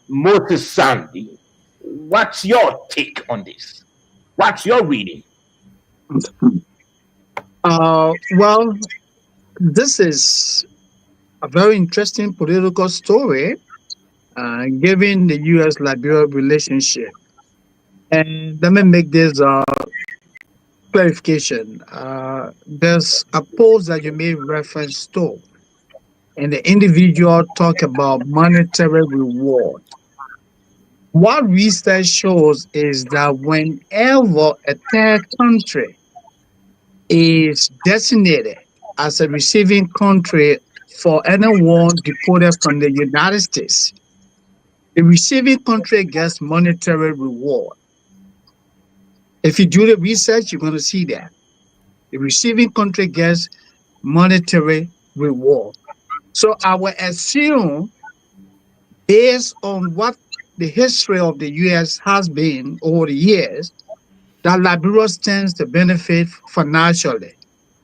Moses Sandy. What's your take on this? What's your reading? Well, this is a very interesting political story, given the U.S.-Liberia relationship. And let me make this clarification. There's a post that you made reference to, and the individual talk about monetary reward. What research shows is that whenever a third country is designated as a receiving country for anyone deported from the United States, the receiving country gets monetary reward. If you do the research, you're going to see that. The receiving country gets monetary reward. So I will assume, based on what the history of the U.S. has been over the years, that Liberia stands to benefit financially.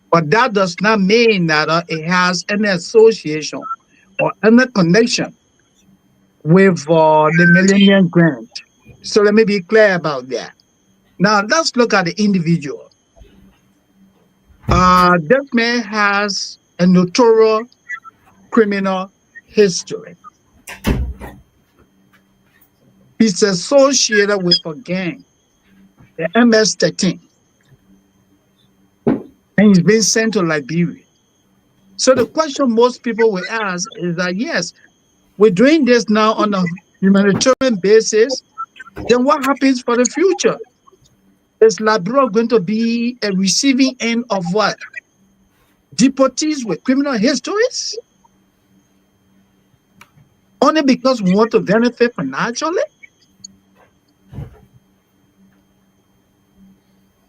But that does not mean that it has any association or any connection with the Millennium Grant. So let me be clear about that. Now, let's look at the individual. This man has a notorious criminal history. He's associated with a gang, the MS-13. And he's been sent to Liberia. So the question most people will ask is that, yes, we're doing this now on a humanitarian basis, then what happens for the future? Is Liberia going to be a receiving end of what? Deportees with criminal histories? Only because we want to benefit financially?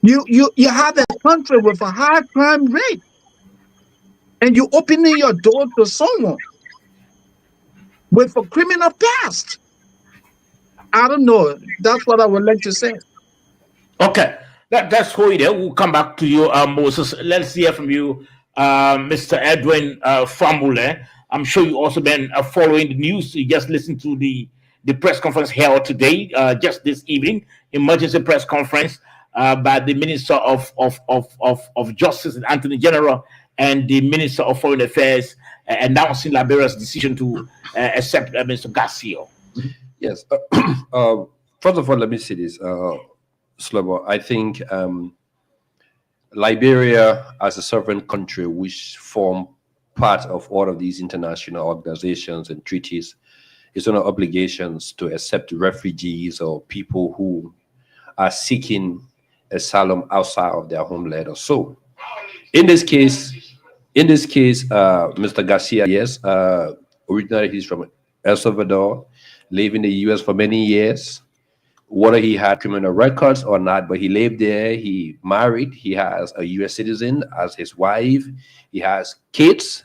You have a country with a high crime rate, and you opening your door to someone with a criminal past. I don't know. That's what I would like to say. Okay, that's who it is. We'll come back to you, Moses. Let's hear from you, Mr. Edwin Famule. I'm sure you also been following the news. You just listened to the the press conference held today, just this evening, emergency press conference by the Minister of Justice and Attorney General and the Minister of Foreign Affairs announcing Liberia's decision to accept Mr. Garcia. Yes. First of all, let me say this, Slobo. I think Liberia, as a sovereign country, which form part of all of these international organizations and treaties, is under obligations to accept refugees or people who are seeking asylum outside of their homeland or so. In this case, Mr. Garcia, yes, originally he's from El Salvador, lived in the US for many years. Whether he had criminal records or not, but he lived there, he married, he has a US citizen as his wife, he has kids.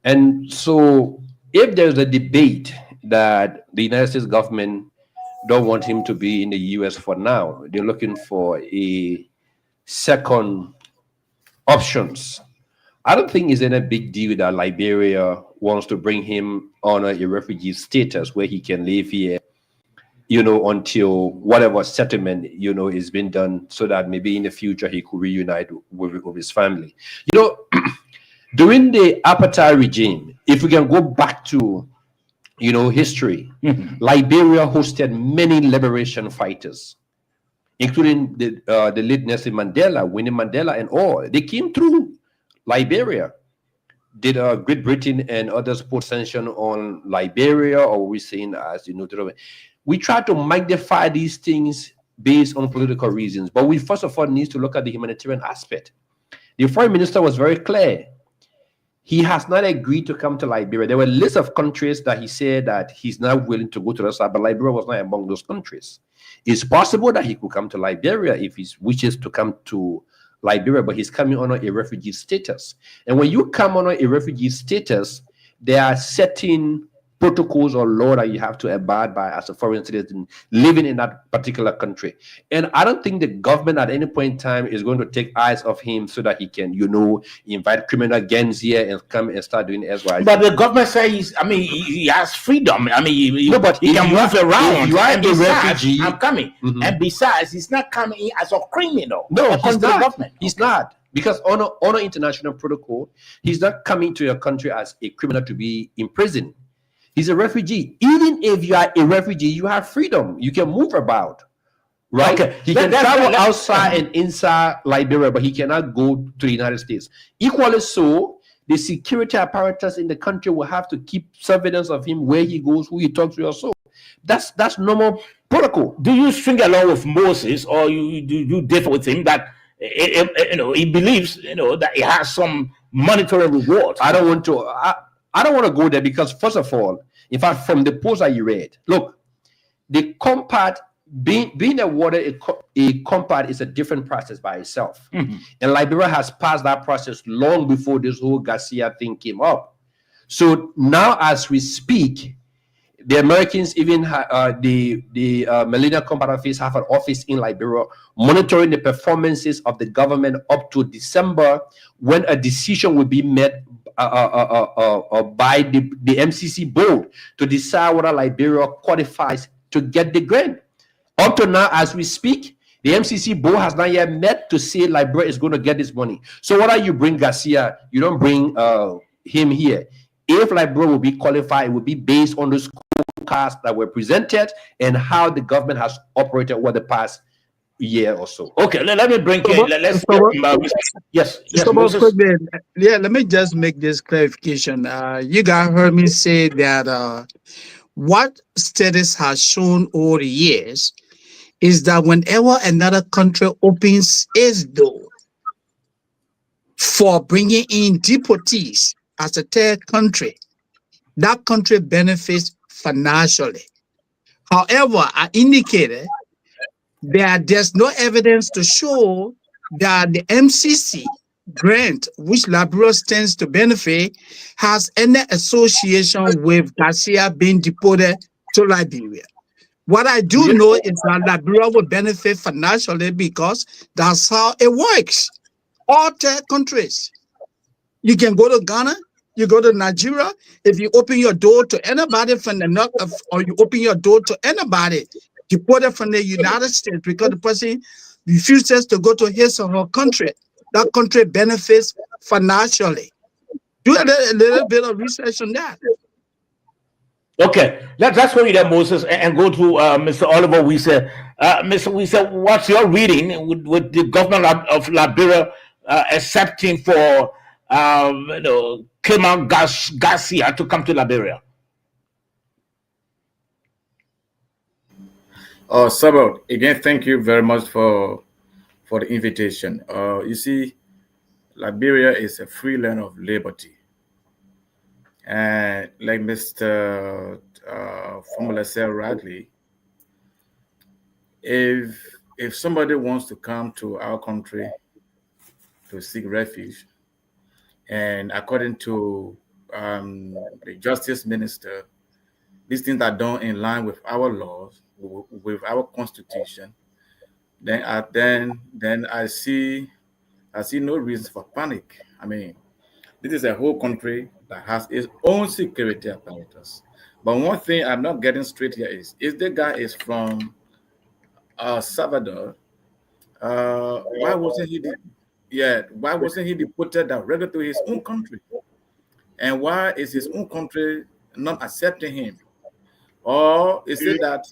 And so if there's a debate that the United States government don't want him to be in the US for now, they're looking for a second options. I don't think it's any big deal that Liberia wants to bring him on a refugee status where he can live here, until whatever settlement, is being done, so that maybe in the future he could reunite with his family. During the apartheid regime, if we can go back to, history, Liberia hosted many liberation fighters, including the late Nelson Mandela, Winnie Mandela, and all. They came through Liberia. Did Great Britain and others put sanction on Liberia, or we saying as we try to magnify these things based on political reasons, but we first of all need to look at the humanitarian aspect. The foreign minister was very clear. He has not agreed to come to Liberia. There were lists of countries that he said that he's not willing to go to the side, but Liberia was not among those countries. It's possible that he could come to Liberia if he wishes to come to Liberia, but he's coming on a refugee status. And when you come on a refugee status, there are certain protocols or law that you have to abide by as a foreign citizen living in that particular country. And I don't think the government at any point in time is going to take eyes off him so that he can, invite criminal gangs here and come and start doing SY. But the government says, he has freedom. He can move around. You are a refugee. I'm coming. And besides, he's not coming in as a criminal. No, he's not. He's not. Because on an international protocol, he's not coming to your country as a criminal to be imprisoned. He's a refugee. Even if you are a refugee, you have freedom. You can move about, right? Okay. He can travel outside and inside Liberia, but he cannot go to the United States. Equally so, the security apparatus in the country will have to keep surveillance of him, where he goes, who he talks to, or so. That's normal protocol. Do you string along with Moses, or you differ with him that he believes that he has some monetary reward? I don't want to go there because, first of all, in fact, from the post that you read, look, the compact, being awarded a compact is a different process by itself. And Liberia has passed that process long before this whole Garcia thing came up. So now, as we speak, the Americans, even the Millennium Compact Office, have an office in Liberia monitoring the performances of the government up to December, when a decision will be made by the MCC board to decide whether Liberia qualifies to get the grant. Up to now, as we speak, the MCC board has not yet met to say Liberia is going to get this money. So whether you bring Garcia, you don't bring him here. If Liberia will be qualified, it will be based on the scorecards that were presented and how the government has operated over the past year or so. Okay, let me bring let's yes. Yeah, let me just make this clarification. You guys heard me say that what status has shown over the years is that whenever another country opens its door for bringing in deportees as a third country, that country benefits financially. However, I indicated that there's no evidence to show that the MCC grant, which Liberia stands to benefit, has any association with Garcia being deported to Liberia. What I do know is that Liberia will benefit financially because that's how it works. All third countries. You can go to Ghana, You go to Nigeria, if you open your door to anybody from the north, or you open your door to anybody deported from the United States because the person refuses to go to his or her country, that country benefits financially. Do a little bit of research on that. Okay, let's go with that, Moses, and go to Mr. Oliver Wisa. Mr. Wisa, what's your reading with the government of Liberia accepting for Cayman Garcia to come to Liberia? Sabot, again, thank you very much for the invitation. You see, Liberia is a free land of liberty. And like Mr. Formula said rightly, if somebody wants to come to our country to seek refuge, and according to the Justice Minister, these things are done in line with our laws, with our Constitution, then I see no reason for panic. I mean, this is a whole country that has its own security apparatus. But one thing I'm not getting straight here is the guy is from Salvador, why wasn't he deported directly to his own country? And why is his own country not accepting him? Or is it that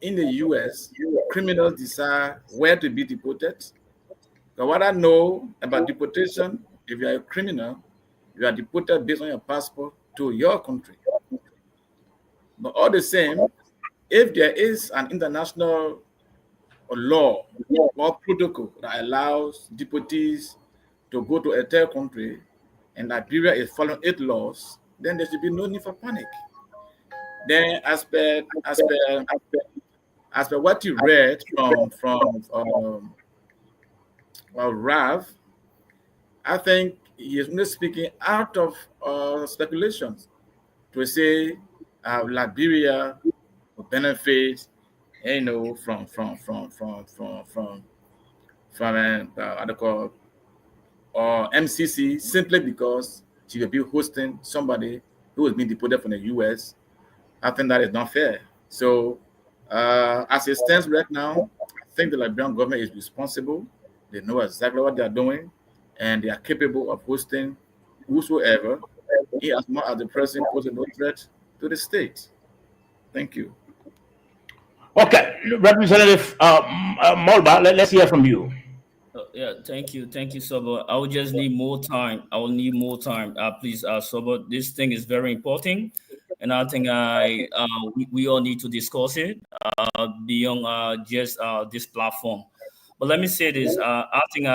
in the US, criminals decide where to be deported? So what I know about deportation, if you are a criminal, you are deported based on your passport to your country. But all the same, if there is an international law or protocol that allows deportees to go to a third country, and Liberia is following its laws, then there should be no need for panic. Then, as per what you read from Rav, I think he is only speaking out of speculations to say Liberia will benefit, from MCC simply because she will be hosting somebody who is being deported from the US. I think that is not fair. So, as it stands right now, I think the Liberian government is responsible. They know exactly what they are doing, and they are capable of hosting whosoever, as much as the president poses no threat to the state. Thank you. Okay, Representative Molba, let's hear from you. Yeah, thank you, Sobo. I will just need more time. Please, Sobo. This thing is very important, and I think we all need to discuss it beyond just this platform. But let me say this: I think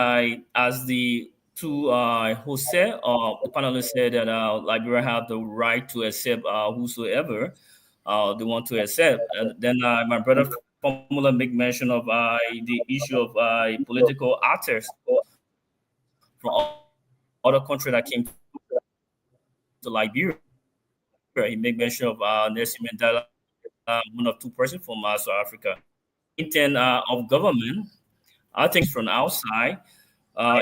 as the two hosts said, the panelists said that Liberia have the right to accept whosoever they want to accept. And then my brother Formula make mention of the issue of political actors from other countries that came to Liberia. He made mention of Nelson Mandela, one of two persons from South Africa. Intent of government, I think from outside,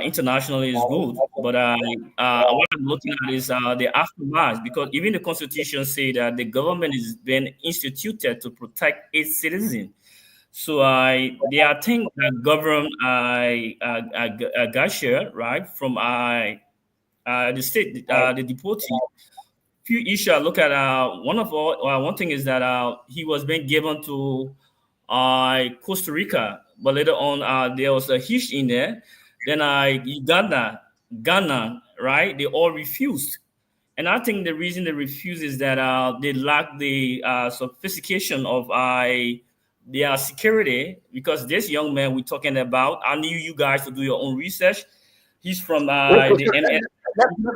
internationally is good, but what I'm looking at is the aftermath, because even the Constitution say that the government is being instituted to protect its citizens. So there are things that govern Garcia, right, from the state, the deportee. Few issues I look at. One thing is that he was being given to Costa Rica, but later on there was a hitch in there. Then Ghana, right? They all refused, and I think the reason they refused is that they lack the sophistication of their security. Because this young man we're talking about, I need you guys to do your own research. He's from the MS.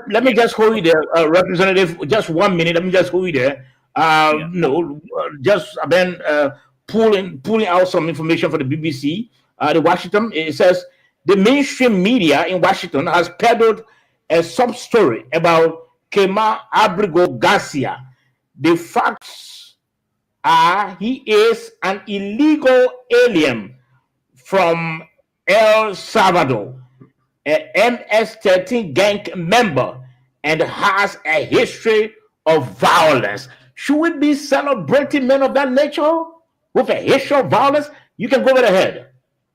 Let me just hold you there, Representative. Just 1 minute. Let me just hold you there. Just been pulling out some information for the BBC. The Washington. It says the mainstream media in Washington has peddled a sub story about Cayman Abrigo Garcia. The facts are he is an illegal alien from El Salvador. a MS-13 gang member and has a history of violence. Should we be celebrating men of that nature with a history of violence? You can go right ahead.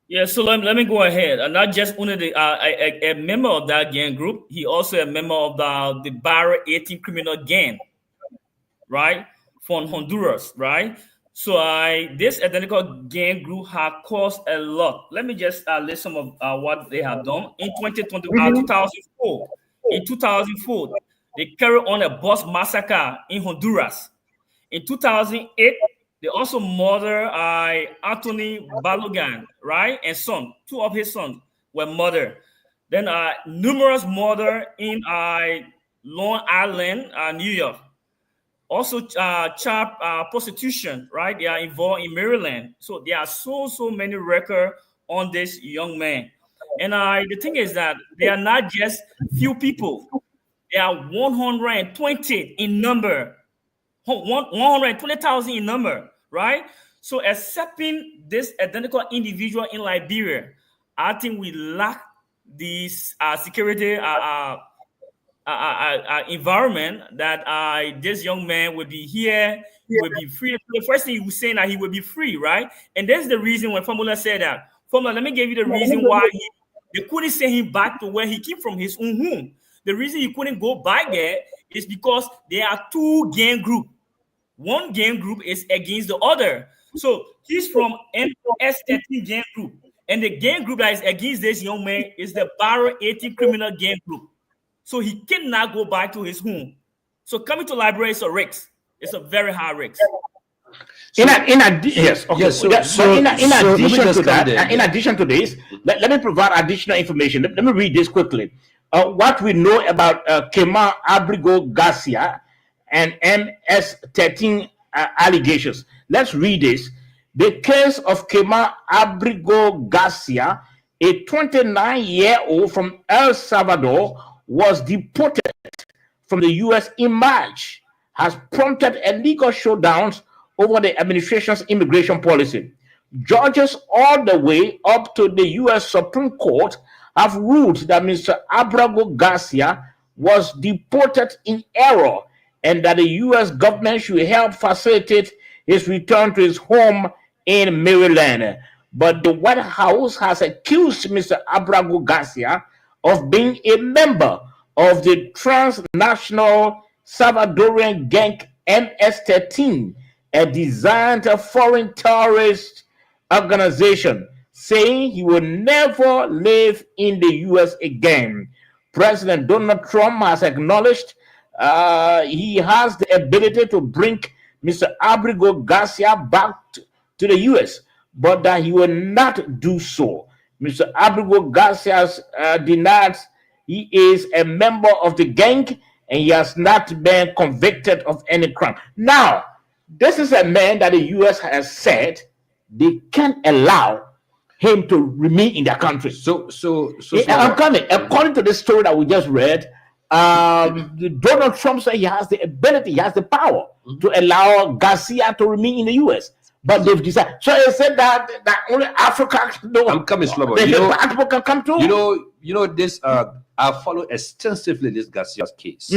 Yeah, so let me go ahead. And not just only a member of that gang group, he also a member of the Barra 18 criminal gang, right, from Honduras, right? So this identical gang group have caused a lot. Let me just list some of what they have done. In 2004, they carried on a bus massacre in Honduras. In 2008, they also murdered Anthony Balogan, right? And son, two of his sons were murdered. Then numerous murder in Long Island, New York. Also child prostitution, right? They are involved in Maryland. So there are so many records on this young man. And the thing is that they are not just few people. They are 120 in number. 120,000 in number, right? So accepting this identical individual in Liberia, I think we lack this security environment that this young man will be here, he will be free. The first thing he was saying that he will be free, right? And that's the reason when Formula said that. Formula, let me give you the reason why they couldn't send him back to where he came from, his own home. The reason he couldn't go back there is because there are two gang groups. One gang group is against the other. So he's from MS-13 gang group. And the gang group that is against this young man is the Barra 18 criminal gang group. So he cannot go back to his home. So coming to Liberia is a risk. It's a very high risk. In addition to this, let me provide additional information. Let me read this quickly. What we know about Kemal Abrigo Garcia and MS-13 allegations. Let's read this. The case of Kemal Abrigo Garcia, a 29-year-old from El Salvador, was deported from the U.S. in March, has prompted illegal showdowns over the administration's immigration policy. Judges all the way up to the U.S. Supreme Court have ruled that Mr. Abrigo Garcia was deported in error and that the U.S. government should help facilitate his return to his home in Maryland. But the White House has accused Mr. Abrigo Garcia of being a member of the transnational Salvadorian gang MS-13, a designed foreign terrorist organization, saying he will never live in the U.S. again. President Donald Trump has acknowledged he has the ability to bring Mr. Abrigo Garcia back to the U.S., but that he will not do so. Mr. Abrigo Garcia denies he is a member of the gang and he has not been convicted of any crime. Now, this is a man that the U.S. has said they can't allow him to remain in their country. So I'm coming. According to the story that we just read, Donald Trump said he has the ability, he has the power to allow Garcia to remain in the U.S. But they've decided. So they said that only Africa. I'm coming slow. Africa can come too. You know this. I followed extensively this Garcia's case.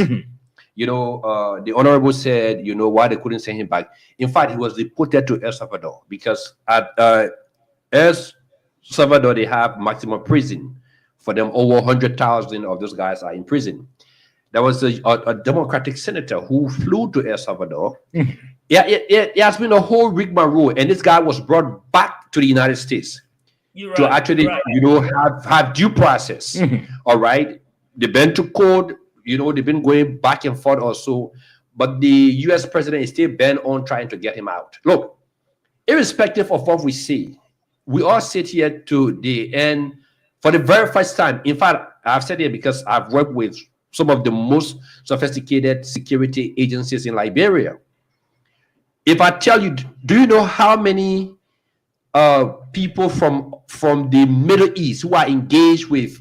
You know, the honorable said, you know, why they couldn't send him back. In fact, he was deported to El Salvador because at El Salvador they have maximum prison for them. Over 100,000 of those guys are in prison. There was a Democratic senator who flew to El Salvador. It has been a whole rigmarole, and this guy was brought back to the United States to actually, you know, have due process. All right, they've been to court. You know, they've been going back and forth also, but the U.S. president is still bent on trying to get him out. Look, irrespective of what we say, we all sit here to the end for the very first time. In fact, I've said it because I've worked with some of the most sophisticated security agencies in Liberia. If I tell you, do you know how many people from the Middle East who are engaged with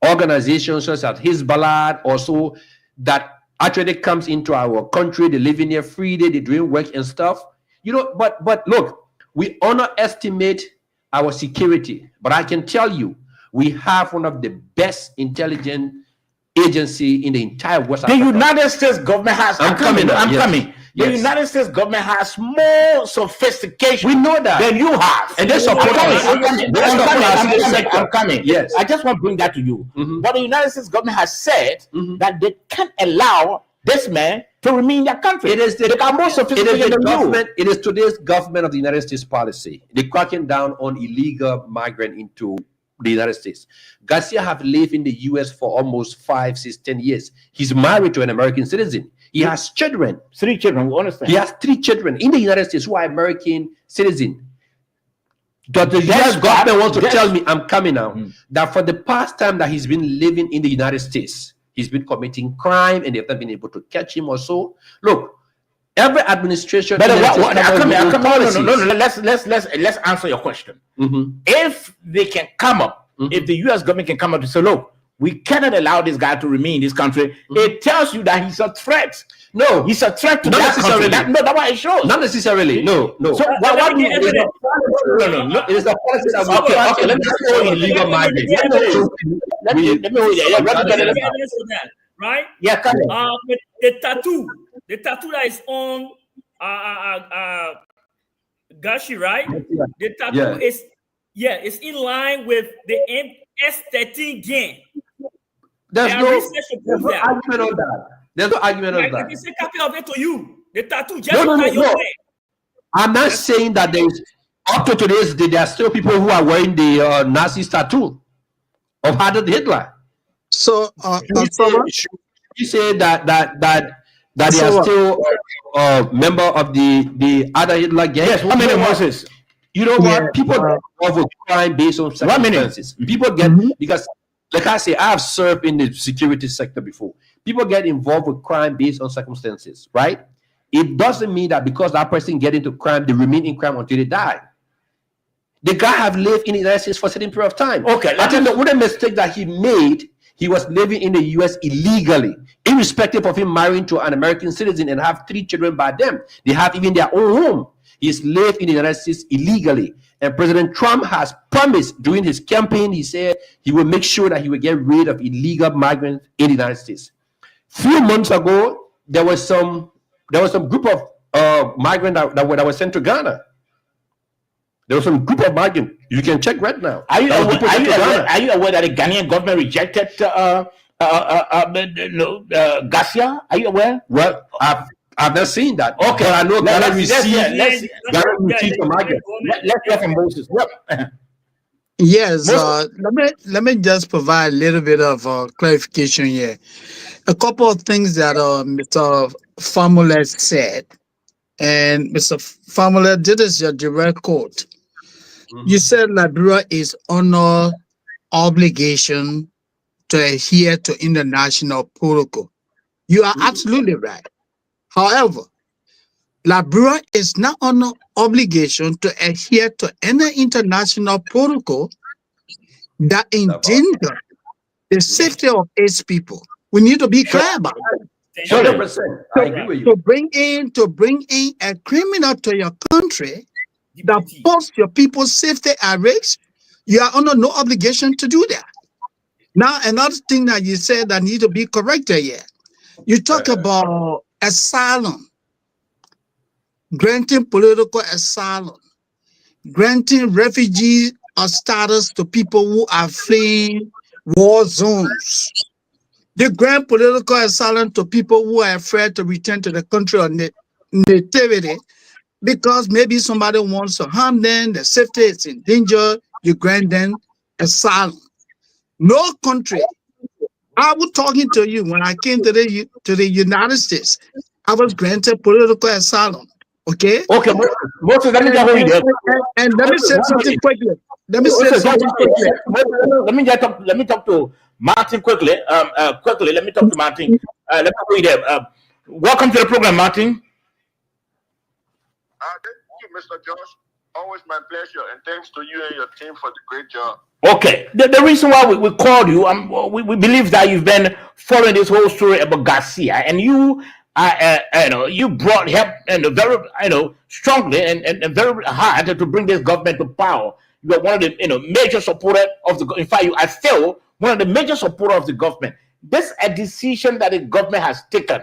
organizations such as Hezbollah also that actually comes into our country? They live in here freely, they're doing work and stuff. You know, but look, we underestimate our security. But I can tell you, We have one of the best intelligence agency in the entire West The Africa. United States government has. I'm coming. The United States government has more sophistication. We know that. Than you have. And they support us. I'm coming. Yes. I just want to bring that to you. Mhm. But the United States government has said that they can't allow this man to remain in their country. It is the, they are more sophisticated than government. It is today's government of the United States policy. They're cracking down on illegal migrant into the United States. Garcia have lived in the U.S. for almost 5, 6, 10 years. He's married to an American citizen. He has children. 3 children. We understand. He has 3 children in the United States who are American citizen. But the U.S. government wants to tell me, I'm coming now, that for the past time that he's been living in the United States, he's been committing crime and they've not been able to catch him or so. Look, every administration. But let's answer your question. If they can come up, if the U.S. government can come up to say, look, we cannot allow this guy to remain in this country, it tells you that he's a threat. No, he's a threat to not that country. necessarily. That's what it shows. Not necessarily. No. So what do you? No. It is the policy that we Okay. Let me show you illegal migrants. Let me right? Yeah, come the tattoo that is on Gashi, right? The tattoo is it's in line with the MS-13 gang. There's no argument on that. There's no argument on that. It's a copy of it to you. The tattoo. No. I'm not saying that there's up to today's day there are still people who are wearing the Nazi tattoo of Adolf Hitler. So, you say that they are still member of the Adolf Hitler gang. Yes. 1 minute, Moses. You know what? People get involved with crime based on circumstances. People get because, like I say, I have served in the security sector before. People get involved with crime based on circumstances, right? It doesn't mean that because that person get into crime, they remain in crime until they die. The guy have lived in the United States for a certain period of time. Okay, I think the mistake that he made, he was living in the U.S. illegally, irrespective of him marrying to an American citizen and have 3 children by them. They have even their own home. He's lived in the United States illegally. And President Trump has promised during his campaign, he said he will make sure that he will get rid of illegal migrants in the United States. Few months ago, there was some group of migrants that were sent to Ghana. There was some group of migrants. You can check right now. Are you aware that the Ghanaian government rejected Garcia? Are you aware? Well, I've not seen that. Okay, but I know Ghana received some migrants. Let's hear from Moses. Yes, let me just provide a little bit of clarification here. A couple of things that Mr. Famulette said, and Mr. Famulette, this is your direct quote. You said Liberia is under obligation to adhere to international protocol. You are absolutely right. However, Liberia is not under obligation to adhere to any international protocol that endanger the safety of its people. We need to be clear about it. 100%. I agree with you. To bring in a criminal to your country that puts your people's safety at risk, you are under no obligation to do that. Now, another thing that you said that need to be corrected here. You talk about asylum, granting political asylum, granting refugee status to people who are fleeing war zones. They grant political asylum to people who are afraid to return to the country of nativity because maybe somebody wants to harm them, their safety is in danger, you grant them asylum. No country. I was talking to you when I came to the United States. I was granted political asylum. Okay? Okay, Moses, let me just hold you there. And let me say something quickly. Let me talk to Martin quickly. Let me talk to Martin. Let me hold you there. Welcome to the program, Martin. Thank you, Mr. Josh. Always my pleasure, and thanks to you and your team for the great job. Okay, the reason why we called you, we believe that you've been following this whole story about Garcia, and you you brought help and very strongly and very hard to bring this government to power. you are one of the major supporters of the. In fact, you are still one of the major supporters of the government. This is a decision that the government has taken,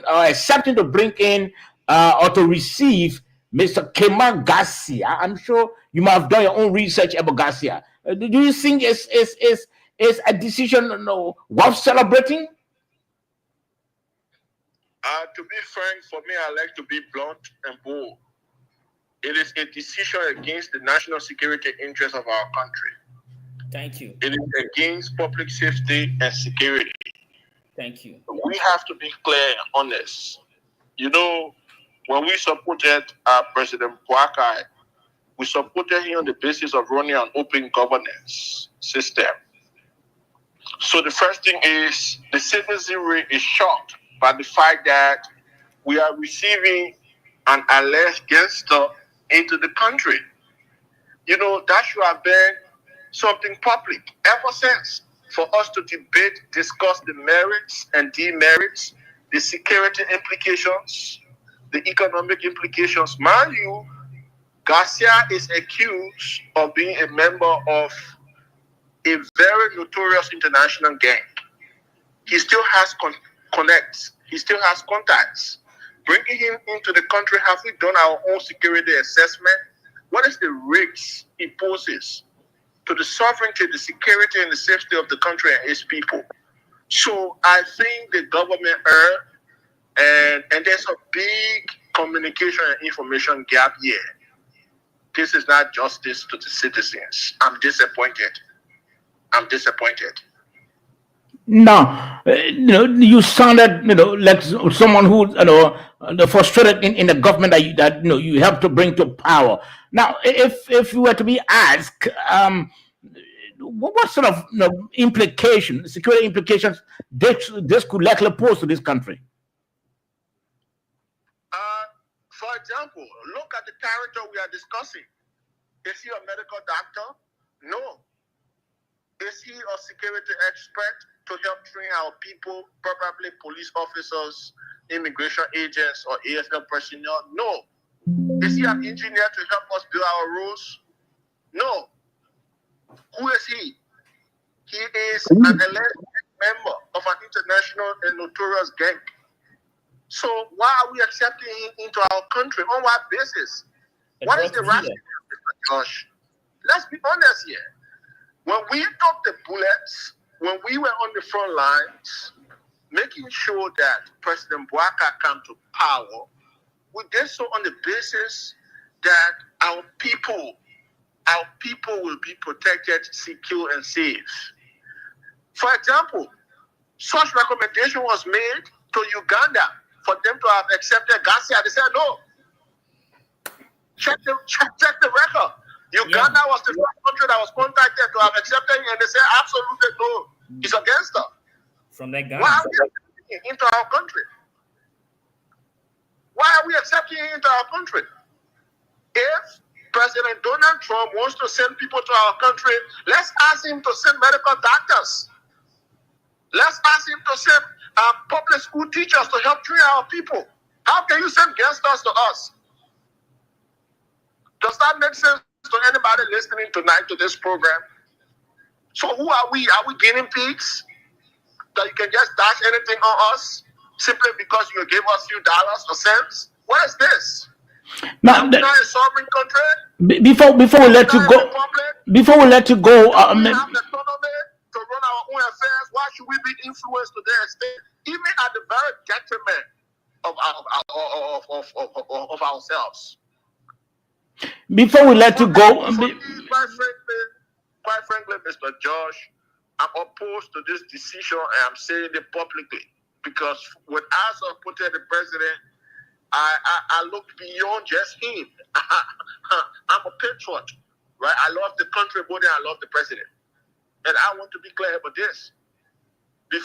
accepting to bring in or to receive Mr. Kemal Garcia. I'm sure you might have done your own research about Garcia. Do you think it's a decision worth celebrating? To be frank, for me, I like to be blunt and bold. It is a decision against the national security interests of our country. Thank you. It is against public safety and security. Thank you. We have to be clear and honest. When we supported President Bouakai, we supported him on the basis of running an open governance system. So the first thing is the citizenry is shocked by the fact that we are receiving an alleged gangster into the country. That should have been something public ever since, for us to debate, discuss the merits and demerits, the security implications, the economic implications. Mind you, Garcia is accused of being a member of a very notorious international gang. He still has connects. He still has contacts. Bringing him into the country, have we done our own security assessment? What is the risks he poses to the sovereignty, the security, and the safety of the country and its people? So I think the government erred, and there's a big communication and information gap here. This is not justice to the citizens. I'm disappointed. Now, you sounded, like someone who, frustrated in the government that you have to bring to power. Now, if you were to be asked, what sort of implications, security implications, this could likely pose to this country? For example, look at the character we are discussing. Is he a medical doctor? No. Is he a security expert to help train our people, probably police officers, immigration agents, or AFL personnel? No. Is he an engineer to help us build our roads? No. Who is he? He is an alleged member of an international and notorious gang. So why are we accepting him into our country? On what basis? What is the rationale, Mr. Josh? Let's be honest here. When we took the bullets, when we were on the front lines, making sure that President Bouakai come to power, we did so on the basis that our people will be protected, secure, and safe. For example, such recommendation was made to Uganda for them to have accepted Garcia. They said no. Check the record. Uganda was the first country that was contacted to have accepted him, and they said absolutely no. He's a gangster. From that guy. Why are we accepting him into our country? Why are we accepting him into our country? If President Donald Trump wants to send people to our country, let's ask him to send medical doctors. Let's ask him to send public school teachers to help train our people. How can you send gangsters to us? Does that make sense to anybody listening tonight to this program? So who are we? Are we guinea pigs that you can just dash anything on us simply because you gave us a few dollars or cents? What is this? Now, are we not a sovereign country? Before we let you go, we have the autonomy to run our own affairs. Why should we be influenced to their extent, even at the very detriment of ourselves? Before we let you go, quite frankly, Mr. Josh, I'm opposed to this decision, and I'm saying it publicly because when I supported the president, I looked beyond just him. I'm a patriot, right? I love the country more than I love the president. And I want to be clear about this.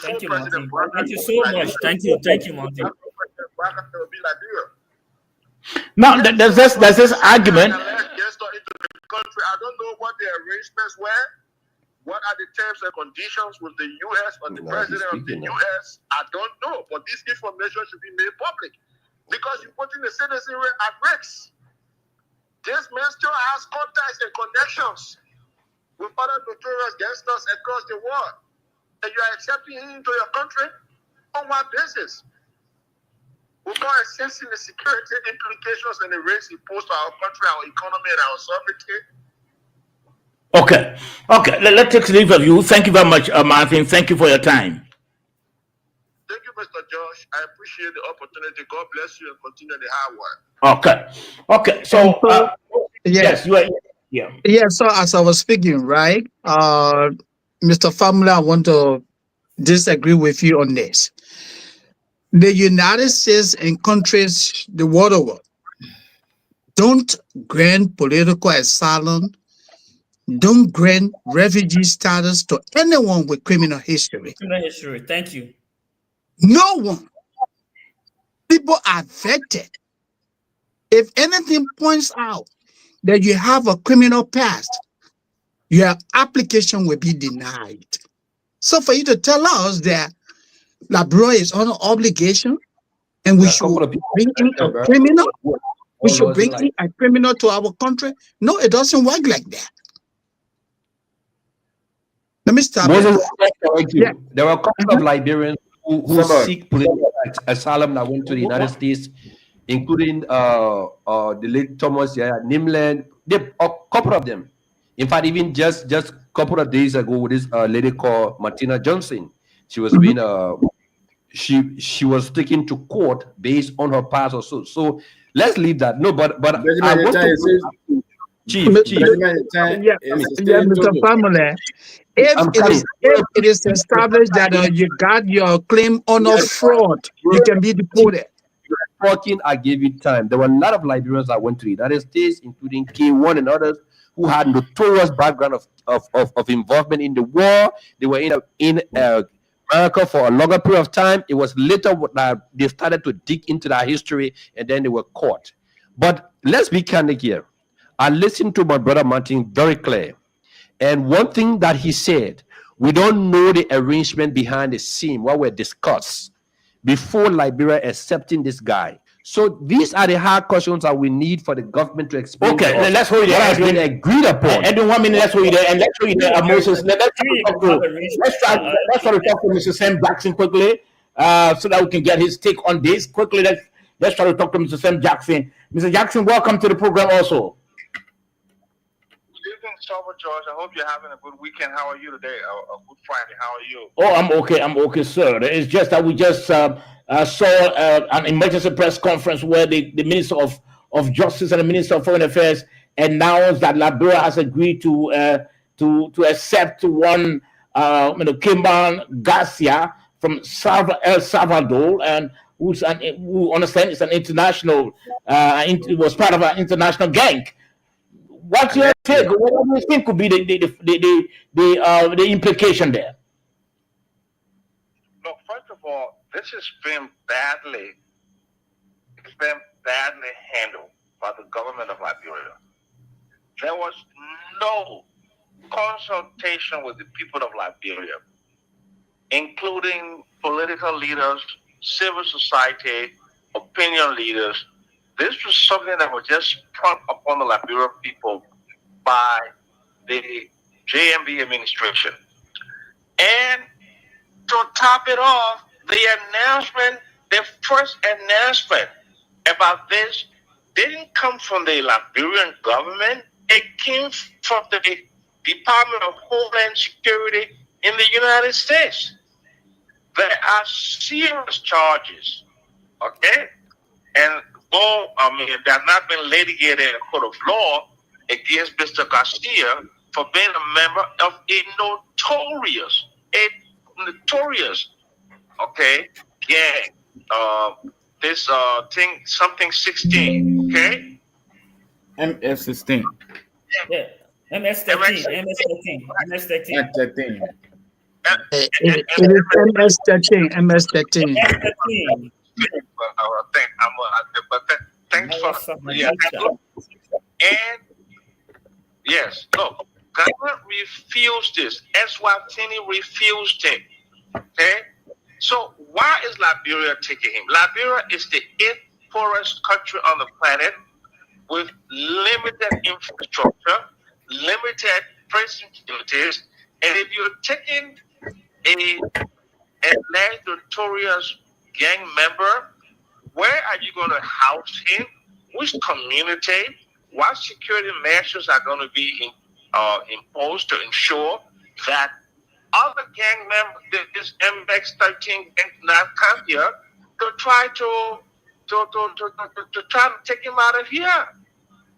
Thank you, Monty. Thank you so much. Thank you, Monty. Now, there's this argument. I don't know what the arrangements were. What are the terms and conditions with the U.S. or the president of the U.S.? I don't know. But this information should be made public because you're putting the citizenry at risk. This man still has contacts and connections with other notorious gangsters across the world. And you are accepting him into your country on what basis? Without assessing the security implications and the risks it poses to our country, our economy, and our sovereignty. Okay. Let's take leave of you. Thank you very much, Martin. Thank you for your time. Thank you, Mr. Josh. I appreciate the opportunity. God bless you and continue the hard work. Okay. So, yes, you are. Yeah. Yeah, so as I was speaking, right, Mr. Famula, I want to disagree with you on this. The United States and countries the world over don't grant political asylum, don't grant refugee status to anyone with criminal history. Criminal history. Thank you. No one. People are vetted. If anything points out that you have a criminal past, your application will be denied. So for you to tell us that Liberia is on obligation and we should bring in a criminal, we should bring in a criminal to our country, no, it doesn't work like that. Let me stop. Yeah. There were a couple of Liberians who seek political asylum that went to the United States, including the late Thomas Nimland, a couple of them. In fact, even just a couple of days ago, with this lady called Martina Johnson, she was being she was taken to court based on her past or so. So let's leave that. No, but I want to Chief. Mr. Family, if it is established that you got your claim under fraud, you can be deported. Talking, I gave you time. There were a lot of Liberians that went to the United States, including K1 and others, who had notorious background of involvement in the war. They were in America for a longer period of time. It was later that they started to dig into that history, and then they were caught. But let's be candid here. I listened to my brother Martin very clear. And one thing that he said, we don't know the arrangement behind the scene, what were discussed before Liberia accepting this guy. So these are the hard questions that we need for the government to explain. Okay, let's hold it there. What has been agreed upon. And in 1 minute, let's hold it there. And let's hold it there. Moses, let's try to talk to Mr. Sam Jackson quickly, so that we can get his take on this. Quickly, let's try to talk to Mr. Sam Jackson. Mr. Jackson, welcome to the program also. Sober George, I hope you're having a good weekend. How are you today? A good Friday. How are you? Oh, I'm okay, sir. It's just that we just saw an emergency press conference where the Minister of Justice and the Minister of Foreign Affairs announced that Liberia has agreed to accept one Kimban Garcia from El Salvador, and who understand it's an international. It was part of an international gang. What's your take? What do you think could be the implication there? Look, first of all, this has been badly handled by the government of Liberia. There was no consultation with the people of Liberia, including political leaders, civil society, opinion leaders. This was something that was just sprung upon the Liberian people by the JMB administration. And to top it off, the first announcement about this didn't come from the Liberian government. It came from the Department of Homeland Security in the United States. There are serious charges, okay? And they have not been litigated in a court of law against Mr. Garcia for being a member of a notorious, gang. This thing, something 16, okay? MS-16. Yeah, MS-13. MS-13. It is MS-13. Thanks for and yes, look, government refused this. Eswatini refused it. Okay, so why is Liberia taking him? Liberia is the 8th poorest country on the planet. with limited infrastructure, limited prison facilities, and if you're taking a alleged notorious gang member, where are you going to house him? Which community? What security measures are going to be imposed to ensure that other gang members, this MX-13 gang not come here to try to try to take him out of here?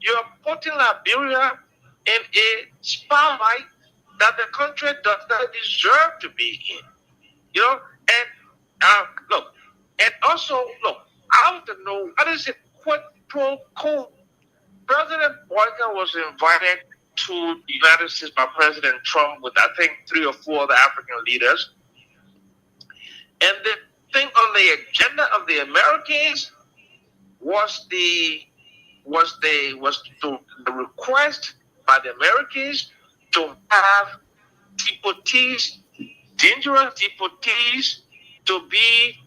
You're putting Liberia in a spotlight that the country does not deserve to be in. You know, and look, and also look, I want to know what is it quid pro quo. President Boyka was invited to the United States by President Trump with I think 3 or 4 other African leaders, and the thing on the agenda of the Americans was the request by the Americans to have deportees, dangerous deportees, to be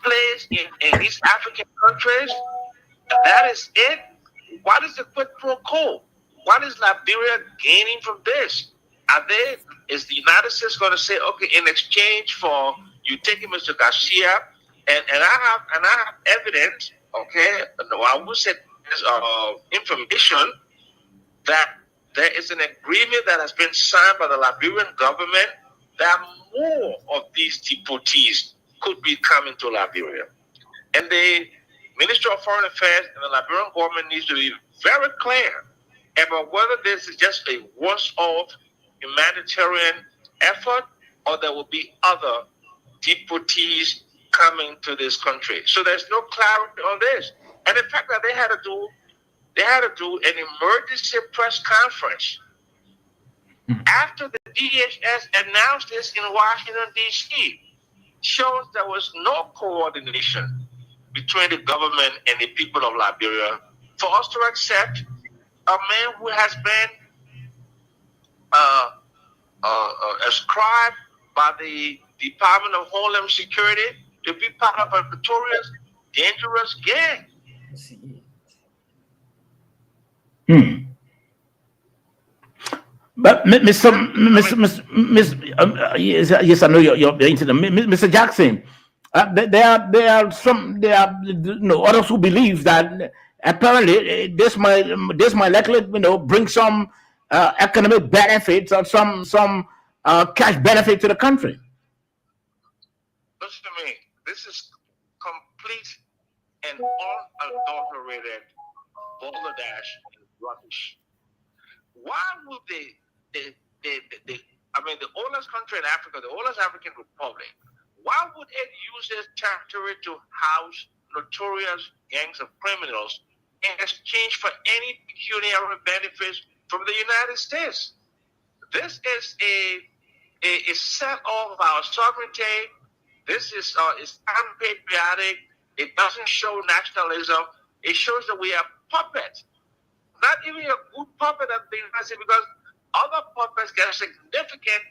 placed in East African countries. That is it. What is the quid pro quo? What is Liberia gaining from this? Is the United States going to say, okay, in exchange for you taking Mr. Garcia, and I have evidence, okay, I would say information that there is an agreement that has been signed by the Liberian government that more of these deportees could be coming to Liberia. And the Ministry of Foreign Affairs and the Liberian government needs to be very clear about whether this is just a once-off humanitarian effort or there will be other deportees coming to this country. So there's no clarity on this. And the fact that they had to do an emergency press conference after the DHS announced this in Washington, D.C., shows there was no coordination between the government and the people of Liberia for us to accept a man who has been ascribed by the Department of Homeland Security to be part of a notorious, dangerous gang. But yes, I know you're into the Mr. Jackson. There are others who believe that apparently this might likely bring some economic benefits or some cash benefit to the country. Listen to me. This is complete and unadulterated balderdash and rubbish. Why would the oldest country in Africa, the oldest African republic, why would it use its territory to house notorious gangs of criminals in exchange for any pecuniary benefits from the United States? This is a set off of our sovereignty. This is unpatriotic. It doesn't show nationalism. It shows that we are puppets. Not even a good puppet of the United States, because other puppets get significant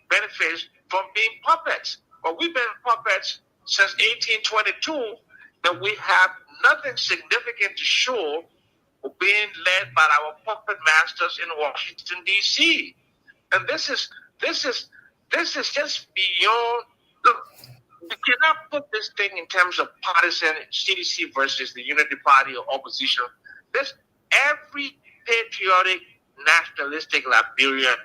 benefits from being puppets. But we've been puppets since 1822, that we have nothing significant to show for being led by our puppet masters in Washington, D.C. And this is just beyond. Look, you cannot put this thing in terms of partisan CDC versus the Unity Party or opposition. Every patriotic, nationalistic Liberian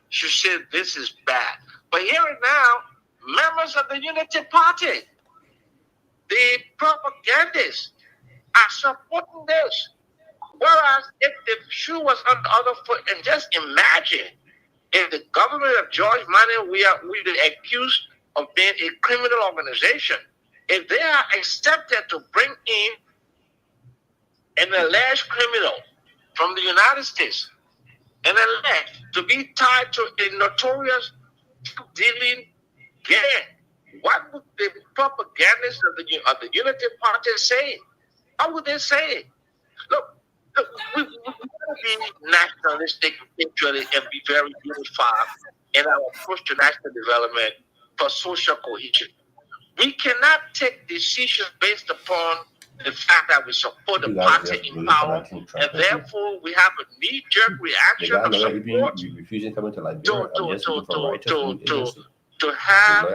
should say this is bad. But here and now, members of the Unity Party, the propagandists, are supporting this. Whereas if the shoe was on the other foot, and just imagine if the government of George Money, we accused of being a criminal organization, if they are accepted to bring in an alleged criminal from the United States, and alleged to be tied to a notorious dealing gang, what would the propagandists of the Unity Party say? How would they say? Look, we want to be nationalistic, patriotic, and be very unified in our approach to national development for social cohesion. We cannot take decisions based upon the fact that we support the party in power, and therefore we have a knee-jerk reaction of support to have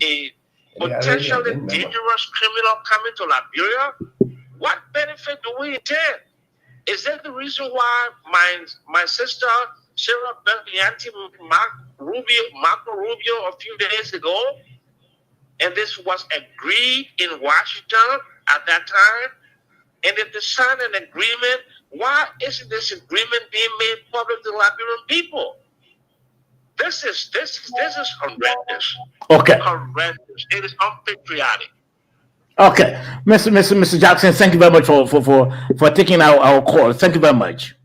a potentially dangerous criminal coming to Liberia. What benefit do we intend? Is that the reason why my sister Sarah Benvianti, Marco Rubio, a few days ago, and this was agreed in Washington at that time, and if they signed an agreement, why isn't this agreement being made public to the Liberian people? This is horrendous. Okay. Horrendous. It is unpatriotic. Okay, Mr. Jackson, thank you very much for taking our call. Thank you very much.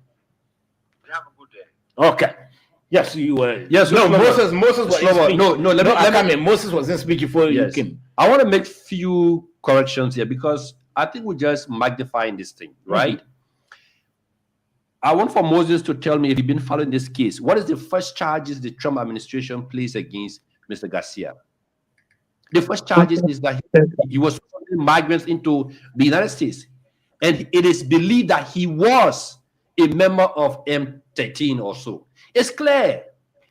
Have a good day. Okay. Yes, you were. Yes, no, Slobo. Moses was in speech. Let me Moses was in speech before you came. I want to make few corrections here because I think we're just magnifying this thing, right? I want for Moses to tell me if he's been following this case. What is the first charges the Trump administration placed against Mr. Garcia? The first charges is that he was following migrants into the United States. And it is believed that he was a member of M13 or so. It's clear.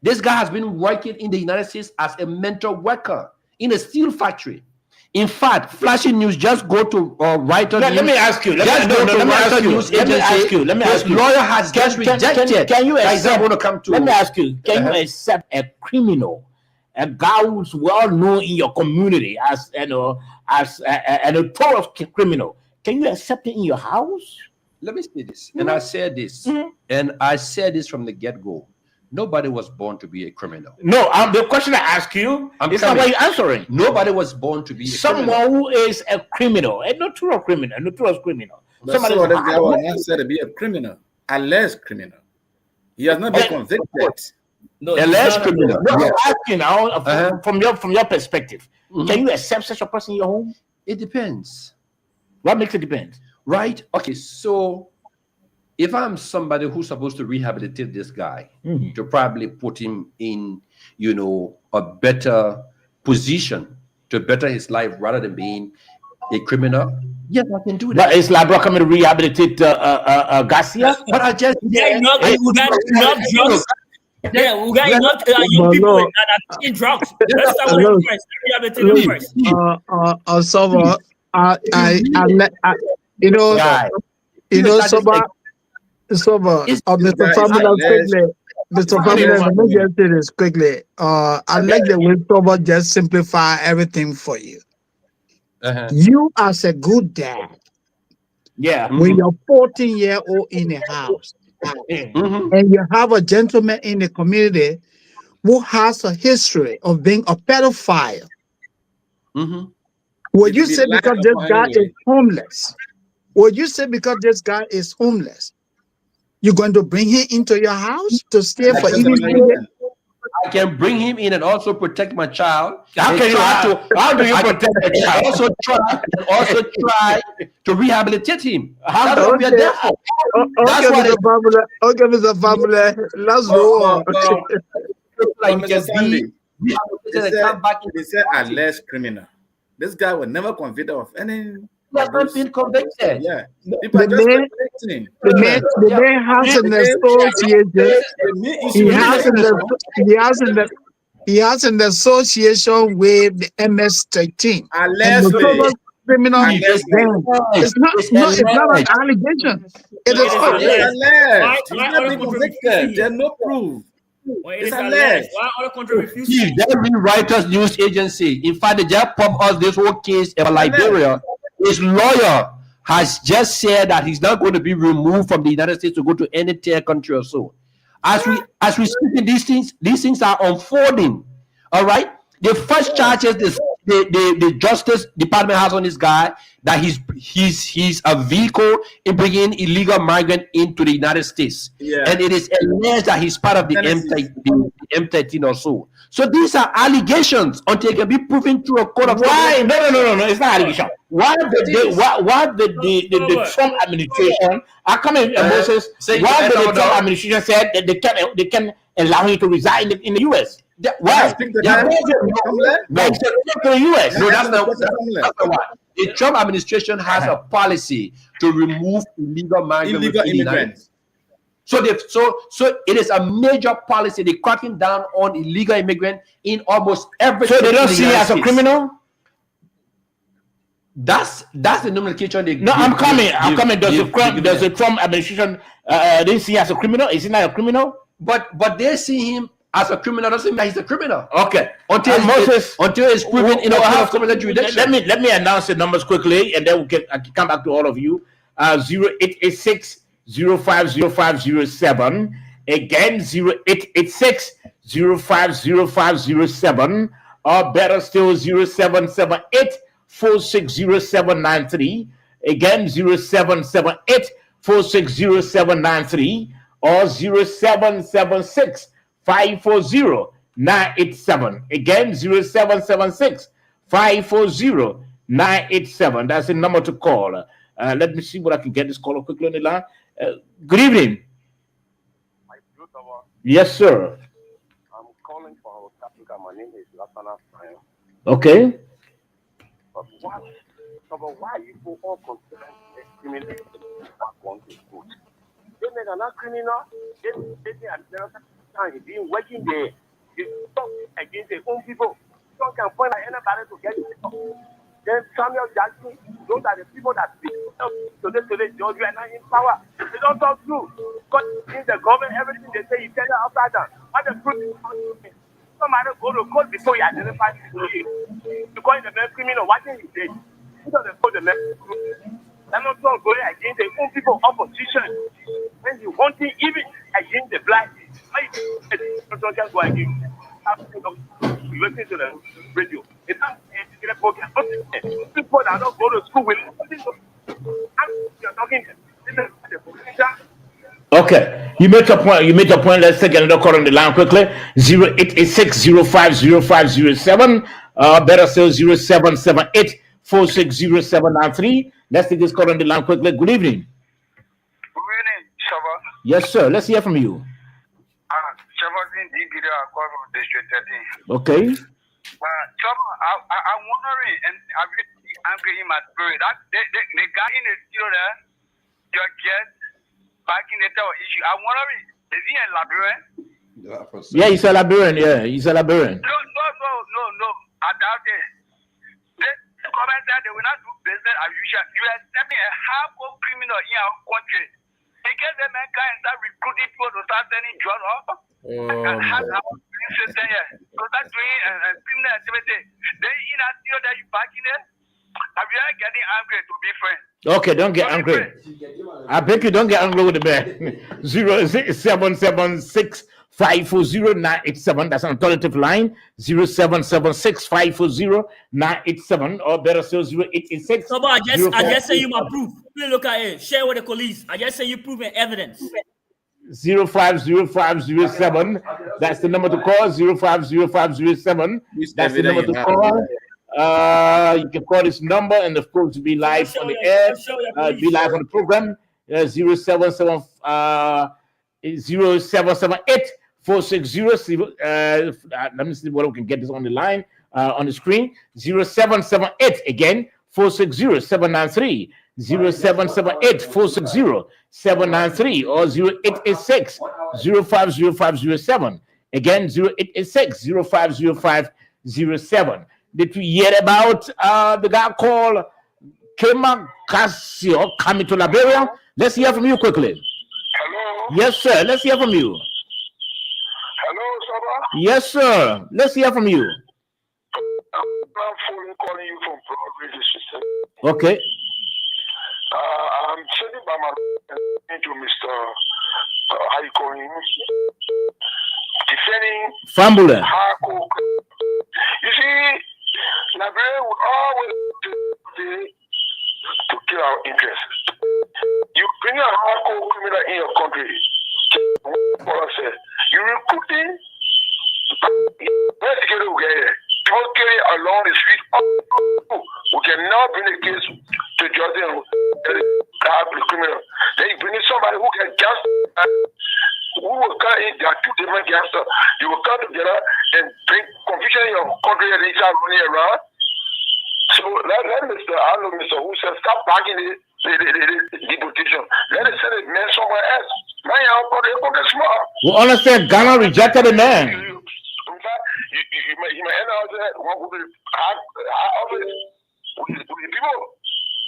This guy has been working in the United States as a mentor worker in a steel factory. In fact, flashing news, just go to Reuters. Let me ask you. Let me ask you. Lawyer has just rejected. Can you accept? Want to come to? Let me ask you. Can you accept a criminal, a guy who's well known in your community as a notorious criminal? Can you accept it in your house? Let me say this, and I said this, and I said this from the get-go. Nobody was born to be a criminal. No, the question I ask you is not what you're answering. Nobody was born to be someone who is a criminal, a notorious criminal. Somebody this guy was not said to be a criminal, alleged criminal. He has not been convicted. No, alleged criminal. No, I'm asking now from your perspective. Can you accept such a person in your home? It depends. What makes it depend? Right? Okay, so if I'm somebody who's supposed to rehabilitate this guy, to probably put him in, a better position to better his life rather than being a criminal, yes, I can do that. But is Labra coming to rehabilitate Garcia? But I just you people that are taking drugs. Let's start with him first. Rehabilitate him first. Mr. Family, let me just say this quickly. I like the way Soba just simplify everything for you. You as a good dad, when you're 14-year-old in a house, and you have a gentleman in the community who has a history of being a pedophile, would you say because this guy is homeless? Would you say because this guy is homeless, you're going to bring him into your house to stay for even 2 years? I can bring him in and also protect my child. How do you protect the child? Also try to rehabilitate him. Okay, Mr. Family, let's go on. They said alleged criminal. This guy was never convicted of any. He has not been convicted. Yeah. The man has an association. He has an association with the MS-13. Criminal. It's not an allegation. It is alleged. He's not been convicted. There's no proof. It's alleged. Why other country refuse? Reuters news agency. In fact, they just pumped us this whole case in Liberia. His lawyer has just said that he's not going to be removed from the United States to go to any third country or so. As we speak, these things are unfolding. All right. The first charges the Justice Department has on this guy that he's a vehicle in bringing illegal migrant into the United States, and it is alleged that he's part of the M13 or so. So these are allegations until they can be proven through a court of law. Why? No, it's not allegation. Why did the Trump administration? I come in, Moses. Why did the Trump administration said that they can allow him to reside in the U.S.? Why? To the U.S. No, that's not why. the Trump administration has a policy to remove illegal migrants. Illegal immigrants. So it is a major policy. They're cracking down on illegal immigrants in almost every. So they don't see it as a criminal. That's the nomenclature they. No, I'm coming. Does the Trump administration they see as a criminal? Is he not a criminal? But they see him as a criminal. Doesn't mean that he's a criminal. Okay. Until it's proven in a criminal jurisdiction. Let me announce the numbers quickly, and then I can come back to all of you. 0886 050507. Again, 0886 050507. Or better still, 0778 460793. Again, 0778 460793. Or 0776 540 987. Again, 0776 540 987. That's the number to call. Let me see what I can get this caller quickly on the line. Good evening. Yes, sir. I'm calling for Africa. My name is Latana. Okay. But why you go all consider criminal back on the school? They make another criminal. They time being working there. You talk against their own people. You can point at anybody to get it. Then Samuel Jackson, those are the people that speak. Today, George, you are not in power. They don't talk true. Because in the government, everything they say, you tell them upside down. What the truth is, somebody go to court before you identify people. You call the man criminal, what thing you did? You don't call the man criminal. They're not going against their own people, opposition. When you want to even against the black, why you don't go against you listen to the radio. It's not people that don't go to school with you're talking. Okay, you make a point. Let's take another call on the line quickly. 0886 050507. Better still 0778 460793. Let's take this call on the line quickly. Good evening. Good evening, Shaba. Yes, sir. Let's hear from you. Okay. Shaba, I'm wondering, and I'm angry in my spirit. That the guy in the studio there, your guest, back in the tower issue. I'm wondering, is he a labyrinth? Yeah, he's a labyrinth. Yeah, he's a labyrinth. No. I doubt it. The comment that they will not do business as usual. You are stepping a hardcore criminal in our country. In case the man can start recruiting people to start sending drugs off. And have our system here. So that's doing criminal activity. Then in that deal that you back in there, I'm really getting angry to be friends. Okay, don't get angry. I beg you, don't get angry with the man. 0776 540 987. That's an alternative line. 0776 540 987. Or better still 0886. So, I just say you my proof. Please look at it. Share with the police. I just say you prove and evidence. 050507. That's the number to call. 050507. That's the number to call. You can call this number, and of course, be live on the air. Be live on the program. 0778 460. Let me see what we can get this on the line on the screen. 0778 again 460 793. 0778 460 793 or 0886 050507. Again, 0886 050507. Did we hear about the guy called Kema Casio coming to Liberia? Let's hear from you quickly. Hello? Yes, sir. Let's hear from you. Hello, Saba? Yes, sir. Let's hear from you. I'm calling you from Broadway. Okay. I'm sending by my to Mr. How you call him? Defending Fambula. You see, Liberia will always do to kill our interests. You bring a hardcore criminal in your country. What I said, you recruiting. Let's get it together. People carry along the street. We cannot bring a case to judge them. Criminal. Then you bring in somebody who can just who will come in. There are two different gangsters. You will come together and bring confusion in your country and they start running around. So let Mr. Arlo, Mr. Who said, stop backing the deportation. Let it send it man somewhere else. Man, y'all go get small. We understand Ghana rejected the man. In fact, you may end up there. What would be high office with people?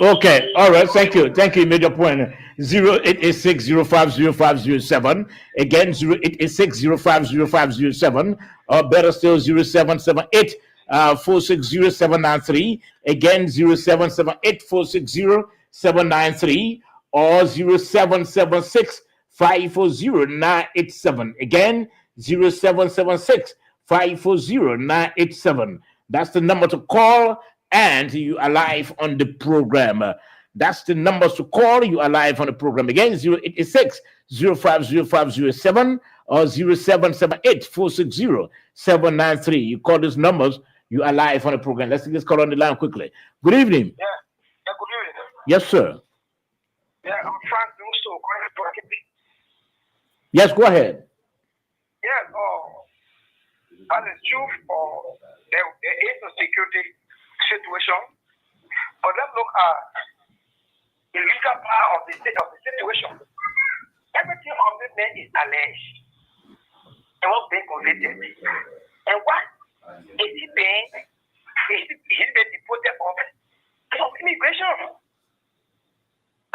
Okay, all right, thank you. Thank you, major point. 0886-050507. Again, 0886-050507. Or better still, 0778 460-793. Again, 0778-460-793. Or 0776-540-987. Again, 0776-540-987. That's the number to call. And you are live on the program. That's the numbers to call. You are live on the program. Again, 0886-050507 or 0778-460-793. You call these numbers. You are live on the program. Let's take this call on the line quickly. Good evening. Yeah, good evening. Yes, sir. Yeah, I'm Frank Dusto. Yes, go ahead. Yeah, as a chief for the security situation, but let's look at the legal part of the situation. Everything of this man is alleged and was being convicted. And what is he being deported from immigration?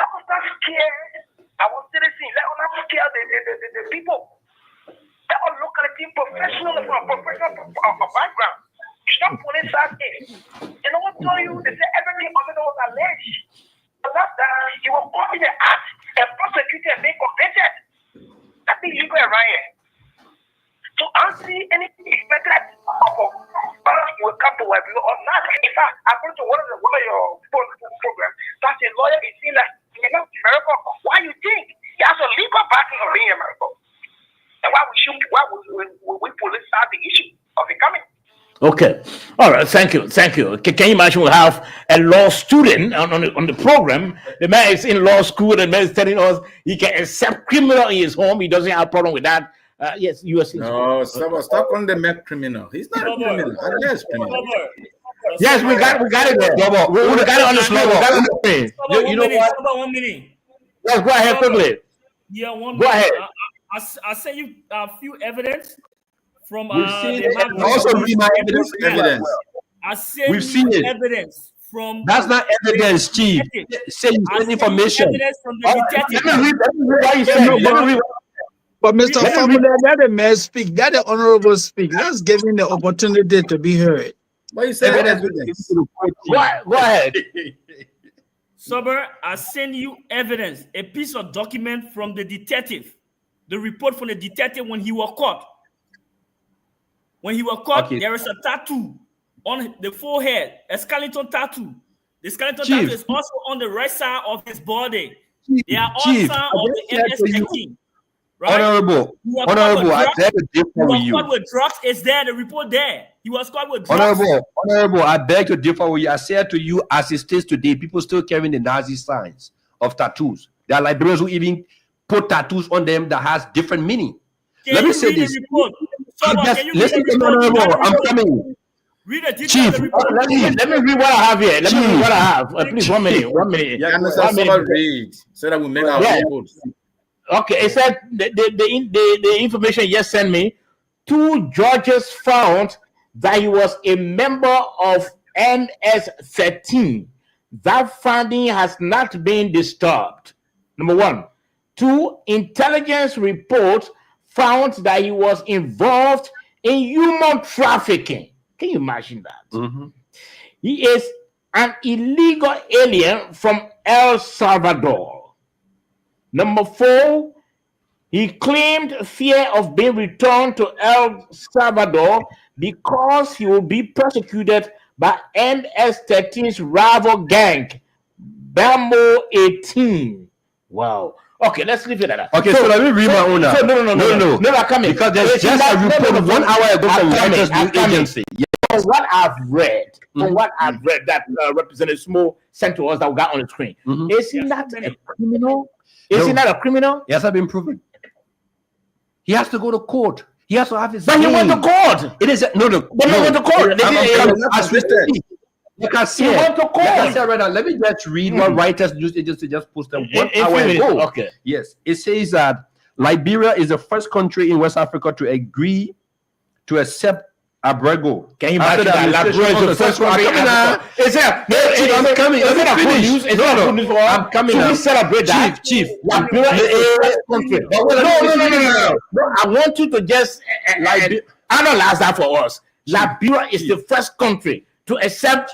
I was not scared. I was citizen. Let us not scare the people. Let us look at the team professional from a professional background. Stop police service. And I want to tell you, they say everything of it was alleged. But that you were caught in the act and prosecuted and being convicted. That's illegal right here. So I don't see any expected of us will come to work or not. In fact, according to one of your programs, that's a lawyer is saying that in America, why you think he has a legal backing of being in America? And why we police start the issue of it coming? Okay. All right. Thank you. Thank you. Can you imagine we have a law student on the program? The man is in law school. The man is telling us he can accept criminal in his home. He doesn't have a problem with that. Yes, U.S. No, stop on the man criminal. He's not a criminal. Yes, criminal. Yes, we got it there. We got it on the screen. You know what? 1 minute. Yes, go ahead quickly. Yeah, 1 minute. Go ahead. I sent you a few evidence from We've seen it. Also read my evidence. I sent We've seen it. Evidence from. That's not evidence, Chief. Say you send information. Evidence from the detective. Let me read what you said. But Mr. Famula, let the mayor speak. Let the honorable speak. Let's give him the opportunity to be heard. What you say? Evidence. Go ahead. Sober, I send you evidence, a piece of document from the detective, the report from the detective when he was caught. When he was caught, there is a tattoo on the forehead, a skeleton tattoo. The skeleton tattoo is also on the right side of his body. They are all signs of the MS-13. Right? Honorable, I beg to differ with you. He was caught with drugs. It's there, the report there. He was caught with drugs. Honorable, I beg to differ with you. I said to you, as it states today, people still carrying the Nazi signs of tattoos. There are Liberians who even put tattoos on them that has different meaning. Let me say this. Listen to me, Honorable. I'm coming. Read the details Chief, of the report. Let me read what I have here. Let me read what I have. Please, 1 minute. 1 minute. Yeah, Mr. Read so that we make our reports. Okay, it said the information you just sent me. 2 judges found that he was a member of MS-13. That finding has not been disturbed. Number 1. 2 intelligence reports found that he was involved in human trafficking. Can you imagine that? Mm-hmm. He is an illegal alien from El Salvador. Number 4, he claimed fear of being returned to El Salvador because he will be persecuted by MS-13's rival gang, Bamo 18. Wow. Okay, let's leave it at that. Okay, so let me read my own now. No, I'm coming. Because there's just a report 1 hour ago from Righteous News Agency. From what I've read, that Representative Smo sent to us that we got on the screen, is he not a criminal? Is he not a criminal? Yes, I've been proven. He has to go to court. He has to have his. But he went to court. It is But he went to court. Like I You said, want to like I call. said right now, let me just read what Reuters News Agency just posted 1 In hour few minutes, ago. okay. Yes, it says that Liberia is the first country in West Africa to agree to accept Abrego. Can you After imagine the that administration Liberia is the of first country in I'm coming Africa? now. Is that Chief, I'm coming. Is Let that me good finish. news? Is No, that no, good news for us? I'm coming Should we now. celebrate that? Chief, Liberia is the first country. But wait, let me finish. No, I want you to just analyze that for us. Liberia is the first country to accept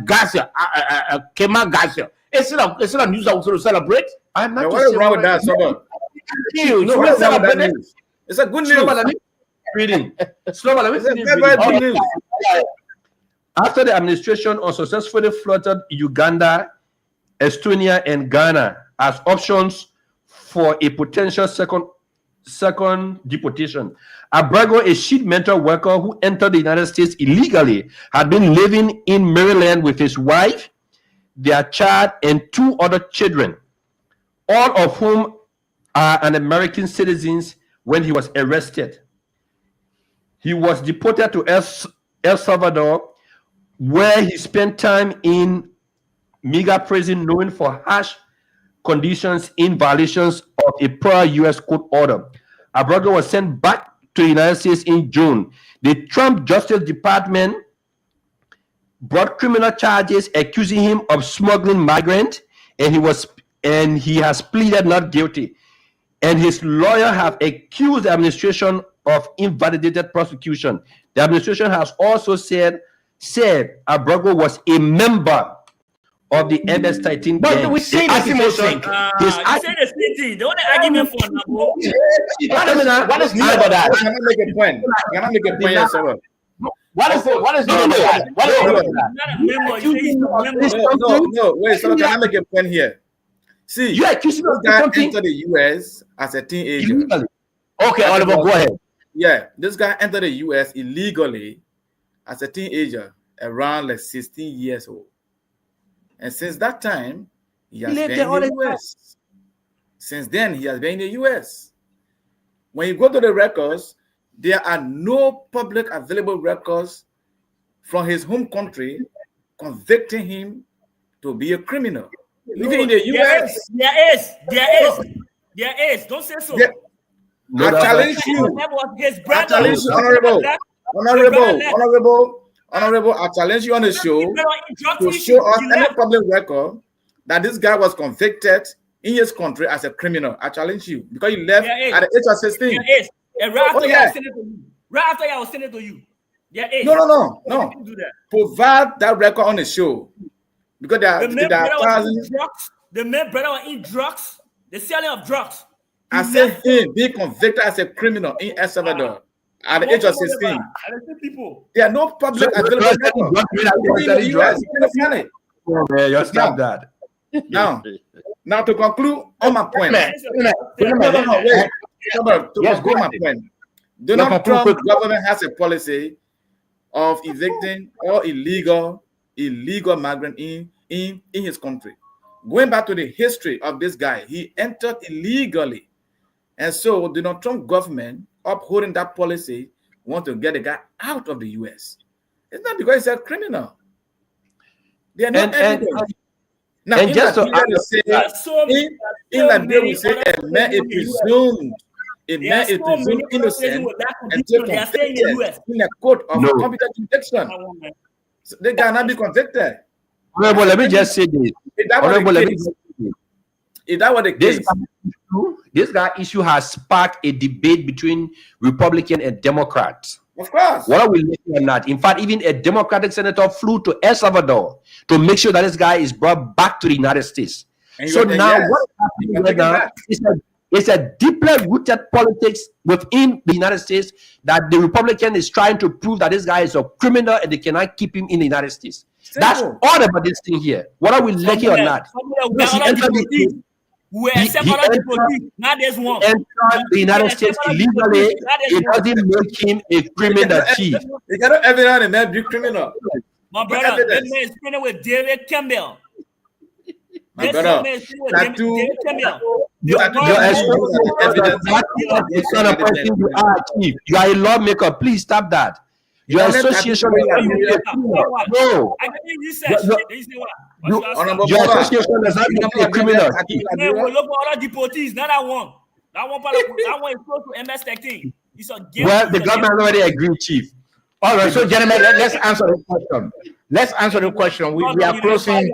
Garcia, Kema Garcia. It's not news I want to celebrate. I'm not. What is wrong with that, Sobo? Huge. No, We what is wrong with that celebrate it. news? It's a good news. Slow, let me reading. Slow, let me It's a finish very, reading. very good news. After the administration unsuccessfully floated Uganda, Estonia, and Ghana as options for a potential second deportation, Abrego, a sheet metal worker who entered the United States illegally, had been living in Maryland with his wife, their child, and 2 other children, all of whom are an American citizens when he was arrested. He was deported to El Salvador, where he spent time in Miga prison, known for harsh conditions in violations of a prior U.S. court order. Abrego was sent back to the United States in June. The Trump Justice Department brought criminal charges accusing him of smuggling migrants, and he has pleaded not guilty. And his lawyer have accused the administration of invalidated prosecution. The administration has also said Abrego was a member of the MS-13 But gang. we say the same thing. You say the same thing. The only argument for Nabo. What is new about that? Can I make a point? Can I make a point, yes, Sobo? What is new about that? What is new about that? Not a member. You say he's a member. No, wait, so can I make a point here? See, you accuse him this of guy something entered the US as a teenager. illegally. Okay, Oliver, go ahead. Yeah, this guy entered the US illegally as a teenager, around like 16 years old. And since that time, he has been in the US. Since then, he has been in the US. When you go to the records, there are no public available records from his home country convicting him to be a criminal. Living in the US. There is. Don't say so. I challenge you. His I brother. challenge you, Honorable, I challenge you on the show to show us any public record that this guy was convicted in his country as a criminal. I challenge you because you left at the age of 16. Right after I was sending it to you. No. Do that. Provide that record on the show because there are thousands. The man brother was in drugs. The selling of drugs. I said him being convicted as a criminal in El Salvador at the age of 16. There are no public available records. In the US, you can find it. Yeah, you stop that. Now to conclude on my point. Wait. To conclude my point. Donald Trump government has a policy of evicting all illegal migrant in his country. Going back to the history of this guy, he entered illegally. And so the Donald Trump government upholding that policy want to get the guy out of the US. It's not because he's a criminal. They are not evidence. Now, in Liberia, we say a man is presumed innocent until convicted in a court of competent conviction. So they cannot be convicted. Honorable, let me just say this. If that was the case, this guy issue has sparked a debate between Republican and Democrats. Of course. What are we looking at that? In fact, even a Democratic senator flew to El Salvador to make sure that this guy is brought back to the United States. So now what is happening right now is a deeply rooted politics within the United States that the Republican is trying to prove that this guy is a criminal and they cannot keep him in the United States. That's all about this thing here. What are we lucky or not? We accept other people. Now there's one. Entered the United States illegally. It doesn't make him a criminal chief. You cannot evidence a man be criminal. My brother, that man is spinning with David Campbell. My brother, you are a lawmaker. Please stop that. Your association does not make you a criminal. No. I didn't research. Your association does not make you a criminal. Yeah, we look for all the deportees. Not that one. That one is close to MS-13. It's a game. Well, the government already agreed, Chief. All right, so gentlemen, let's answer the question. Let's answer the question. We are closing.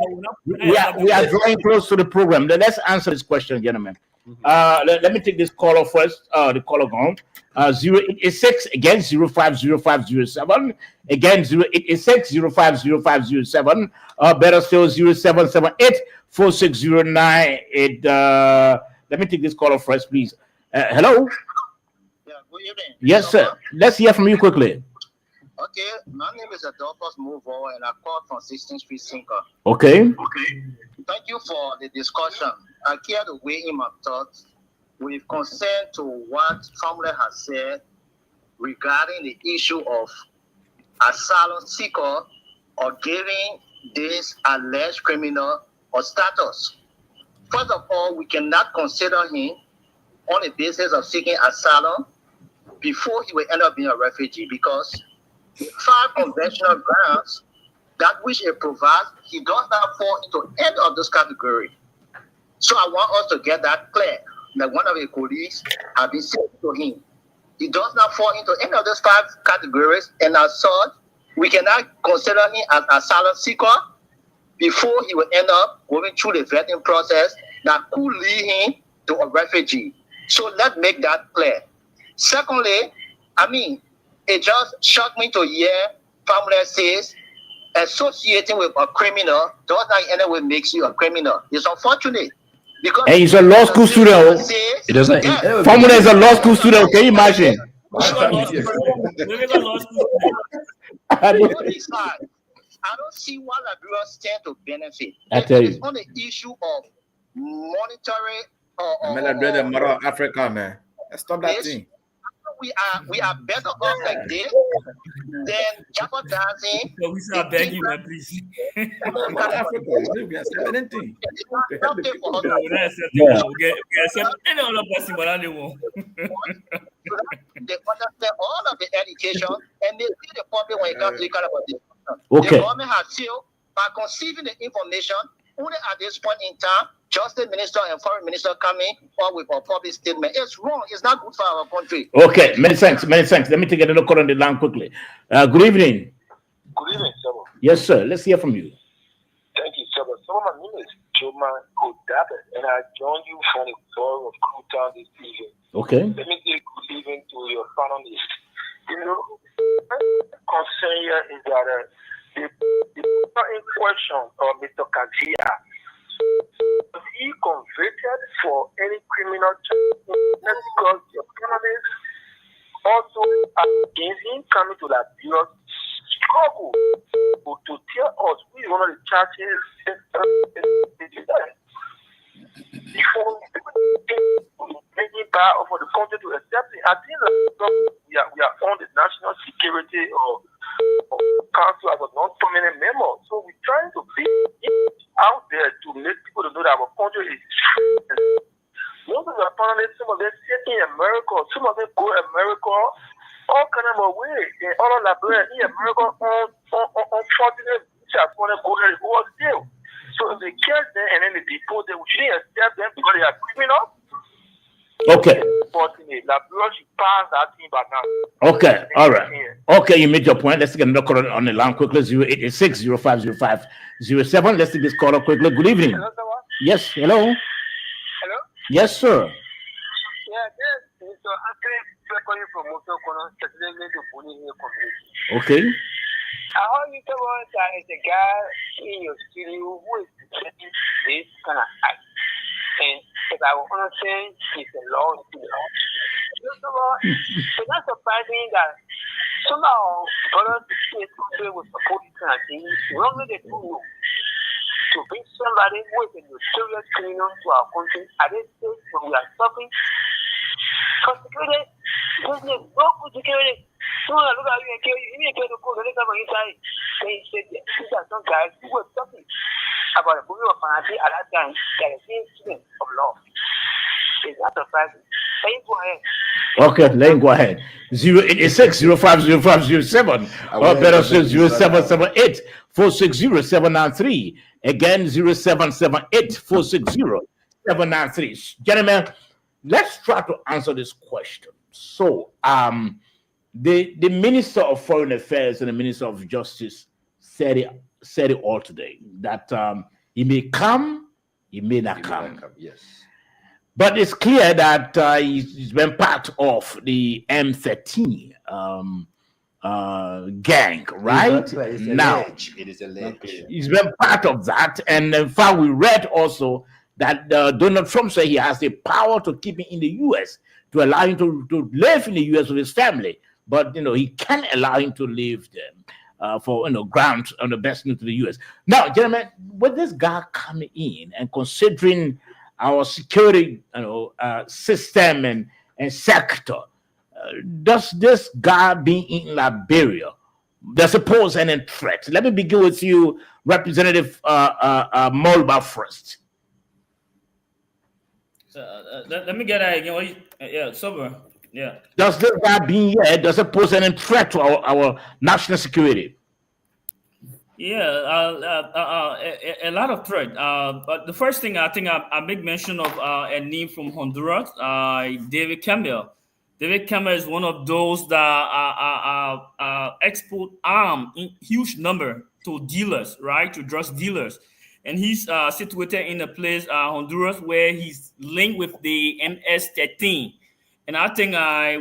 We are drawing close to the program. Let's answer this question, gentlemen. Let me take this caller first. The caller gone. 0886 again 050507 again 0886 050507. Better still 0778 4609. Let me take this caller first, please. Hello. Yeah, good evening. Yes, sir. Let's hear from you quickly. Okay, my name is Adolphus Movo, and I called from 16th Street Sinker. Okay. Thank you for the discussion. I care to weigh in my thoughts with concern to what Family has said regarding the issue of asylum seeker or giving this alleged criminal a status. First of all, we cannot consider him on the basis of seeking asylum before he will end up being a refugee, because the 5 conventional grounds that which it provides, he does not fall into any of those categories. So I want us to get that clear. That one of the colleagues have been saying to him, he does not fall into any of those 5 categories, and as such, we cannot consider him as asylum seeker before he will end up going through the vetting process that could lead him to a refugee. So let's make that clear. Secondly, it just shocked me to hear Family says associating with a criminal does not in any way makes you a criminal. It's unfortunate. Because and he's a law school student. It doesn't. Family is a law school student. Can you imagine? I don't see why Liberia stand to benefit. I tell you. It's on the issue of monetary the mother of Africa, man. Let's stop that thing. We are better off like this than jeopardizing. So we start begging, man, please. Africa, we are selling anything. They understand all of the education, and they see the problem when it comes to the kind of this. Okay. The government has still, by conceiving the information, only at this point in time, Justice Minister and Foreign Minister coming up with a public statement. It's wrong. It's not good for our country. Okay, many thanks. Let me take another call on the line quickly. Good evening. Good evening, sir. Yes, sir. Let's hear from you. Thank you, sir. My name is Joma Odabe, and I joined you from the floor of Kuta this evening. Okay. Let me say good evening to your panelists. The concern here is that the in question, Mr. Kajia, was he convicted for any criminal charge? Because the panelists also against him coming to Liberia struggle to tell us which one of the charges before bringing back for the country to accept it. I think we are on the National Security or Council as a non-permanent member. So we're trying to be out there to make people to know that our country is free. Most of the panelists, some of them sit in America, some of them go to America, all kind of way. In all of Liberia, in America, unfortunately, just want to go there and go still. So if they catch them and then they deport them, we shouldn't accept them because they are criminal. Okay. Unfortunately, Liberia should pass that thing back now. Okay. All right. Okay, you made your point. Let's get another call on the line quickly. 0886 050507. Let's take this call up quickly. Good evening. Hello, sir. Yes. Hello. Hello. Yes, sir. Yeah, this is calling from Motokono, specifically to police community. Okay. I heard you tell us that it's a guy in your studio who is taking this kind of act. And if I want to say it's a law, it's a law. First of all, it's not surprising that some of our brothers in this country will support this kind of thing. Wrongly they do know. To bring somebody who is a notorious criminal to our country at this stage when we are stopping consecutive business, no security. Someone look at you and kill you. You need to go to the next time inside. They said, these are some guys who were talking about a movie of fantasy at that time that is being student of law. It's not surprising. Thank you for Okay, let me go ahead. 086-050507 or better still 0778-460-793. Again, 0778-460-793. Gentlemen, let's try to answer this question. So, the Minister of Foreign Affairs and the Minister of Justice said it all today, that he may come, he may not come. Yes. But it's clear that he's been part of the M13 gang, right? Now, it is alleged. he's been part of that. And in fact, we read also that Donald Trump said he has the power to keep him in the U.S., to allow him to live in the U.S. with his family. But, he can't allow him to live there for, grant on the best news to the U.S. Now, gentlemen, with this guy coming in and considering our security, system and sector, does this guy being in Liberia, does it pose any threat? Let me begin with you, Representative Mulba first. Let me get that again. Yeah, sober. Yeah. Does this guy being here, does it pose any threat to our national security? Yeah, a lot of threat. But the first thing I think I make mention of a name from Honduras, David Campbell. David Campbell is one of those that export arms in huge number to dealers, right, to drug dealers. And he's situated in a place, Honduras, where he's linked with the MS-13. And I think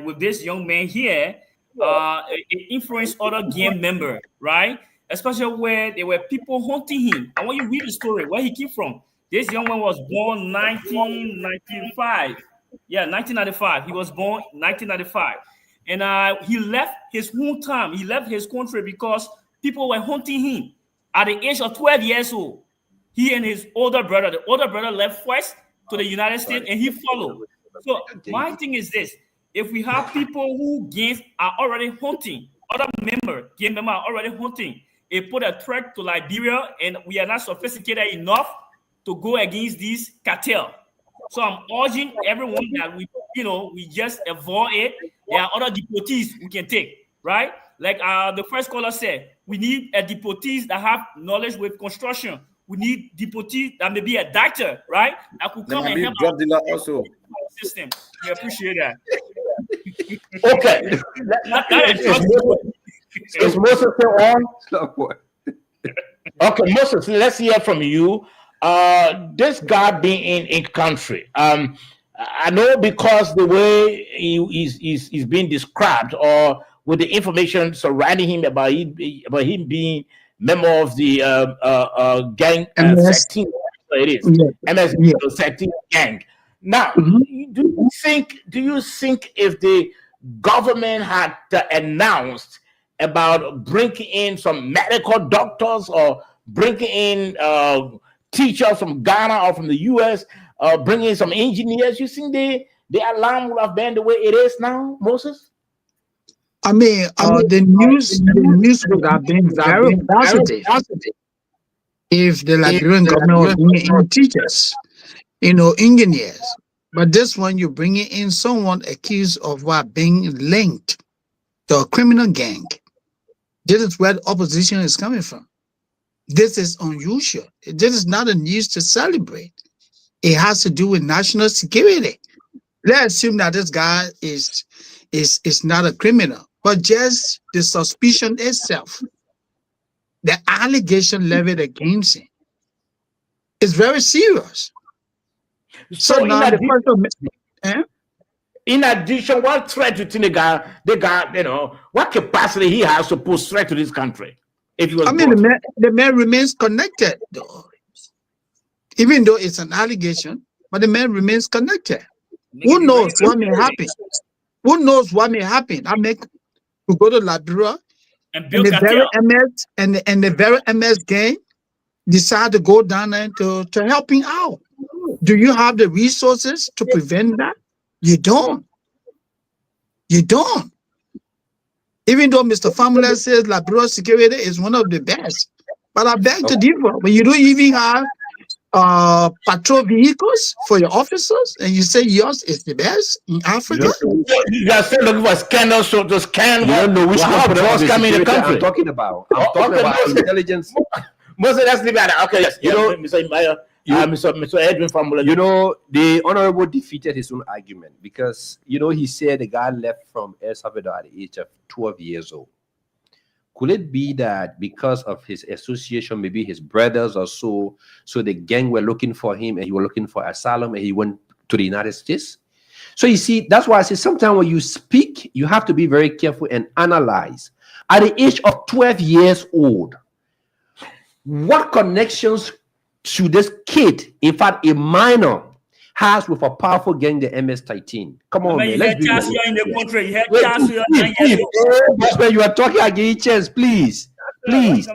with this young man here, it influenced other gang members, right? Especially where there were people hunting him. And when you read the story, where he came from, this young man was born 1995. Yeah, 1995. He was born 1995. And he left his hometown. He left his country because people were hunting him at the age of 12 years old. He and his older brother, the older brother left first to the United States and he followed. So my thing is this: if we have people who gangs are already hunting, other gang members are already hunting, it put a threat to Liberia, and we are not sophisticated enough to go against these cartel. So I'm urging everyone that we just avoid it. There are other deportees we can take, right? Like the first caller said, we need deportees that have knowledge with construction. We need deportees that may be a doctor, right? That could come and help drug dealer also. System. We appreciate that. Okay. Is Moses still on? Okay, Moses, let's hear from you. This guy being in country, I know because the way he's being described, or with the information surrounding him about him being member of the gang MS-13, it is MS-13 gang. Now, do you think if the government had announced about bringing in some medical doctors or bringing in teachers from Ghana or from the US, bringing in some engineers, you think the alarm would have been the way it is now, Moses? I mean, the news would have been very positive if the Liberian government was bringing in teachers, engineers. But this one, you're bringing in someone accused of being linked to a criminal gang. This is where the opposition is coming from. This is unusual. This is not a news to celebrate. It has to do with national security. Let's assume that this guy is not a criminal, but just the suspicion itself, the allegation leveled against him, is very serious. So now in addition, what threat you think the guy, what capacity he has to pose threat to this country? If he was the man remains connected, though. Even though it's an allegation, but the man remains connected. Who knows what may happen? Who knows what may happen? I make to go to Liberia and the very MS gang decide to go down there to help him out. Do you have the resources to prevent that? You don't. You don't. Even though Mr. Famula says Liberia security is one of the best, but I beg to differ. When you don't even have patrol vehicles for your officers, and you say yours is the best in Africa? You are still looking for scandals to scan. You don't know which how drugs come in the country. I'm talking about. I'm talking about intelligence. Most of that's leave it. Okay, yes. You know, Mr. Edwin Famula. You know, the honorable defeated his own argument because, you know, he said the guy left from El Salvador at the age of 12 years old. Could it be that because of his association, maybe his brothers or so the gang were looking for him and he was looking for asylum and he went to the United States? So you see, that's why I say sometimes when you speak, you have to be very careful and analyze. At the age of 12 years old, what connections should this kid, in fact, a minor, has with a powerful gang, the MS-13? Come on, man. Let's be real. in the country. That's when you are talking against chance, please. Please.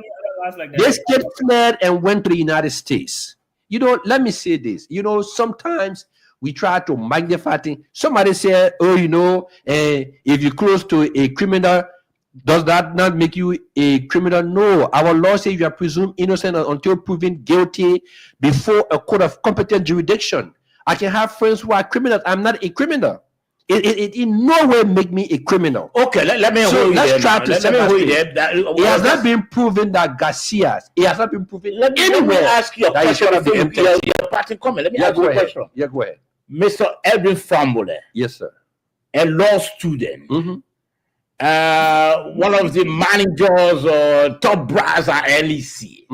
This kid fled and went to the United States. You know, let me say this. You know, sometimes we try to magnify things. Somebody said, oh, you know, if you're close to a criminal, does that not make you a criminal? No. Our law says you are presumed innocent until proven guilty before a court of competent jurisdiction. I can have friends who are criminals. I'm not a criminal. It in no way make me a criminal. Okay, let me hold you there. Let's try to Let me hold you there. It has not been proven that Garcia. It has not been proven. Let me ask you a question. Your party comment. Let me ask you a question. Yeah, go ahead. Mr. Edwin Famula. Yes, sir. A law student. One of the managers or top brass at LEC.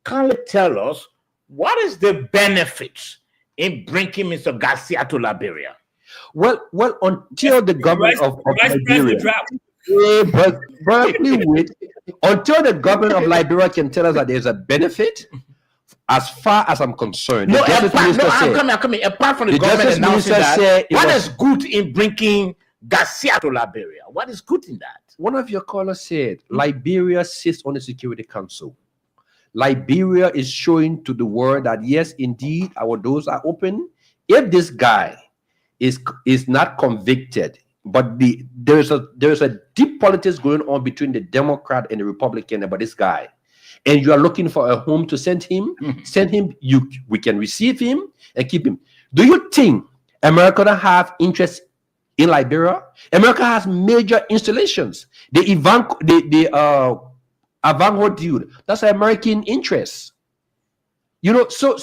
Can you tell us what is the benefits in bringing Mr. Garcia to Liberia? Well, until the government of Liberia, until the government of Liberia can tell us that there's a benefit, as far as I'm concerned, I'm coming. Apart from the government announcing that, what is good in bringing Garcia to Liberia? What is good in that? One of your callers said Liberia sits on the Security Council. Liberia is showing to the world that yes, indeed, our doors are open. If this guy is not convicted, but there's a deep politics going on between the Democrat and the Republican about this guy, and you are looking for a home to send him, we can receive him and keep him. Do you think America don't have interest in Liberia? America has major installations. The Avango dude, that's an American interest. You know, so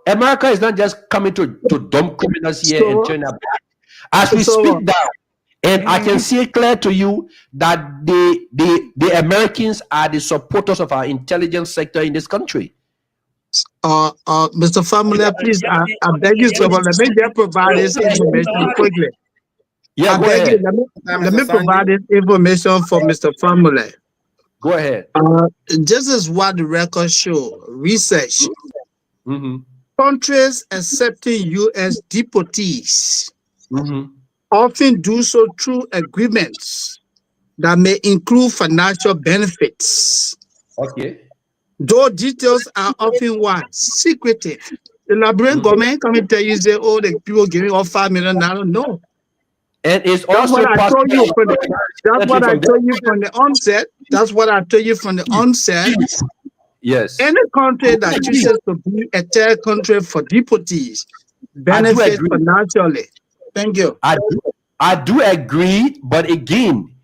America is not just coming to dump criminals here and turn up. As we speak now, and I can see it clear to you that the Americans are the supporters of our intelligence sector in this country. Mr. Famula, please, I beg you so much. Let me just provide this information quickly. Yeah, go ahead. Let me provide this information for Mr. Famula. Go ahead. This is what the records show. Research. Countries accepting U.S. deportees often do so through agreements that may include financial benefits. Okay. Though details are often secretive. The Liberian government come and tell you, say, oh, the people giving off $5 million. No. And it's That's also what I told you from the onset. That's what I told you from the onset. Yes. Any country that chooses to be a third country for deportees benefits financially. Thank you. I do agree, but again,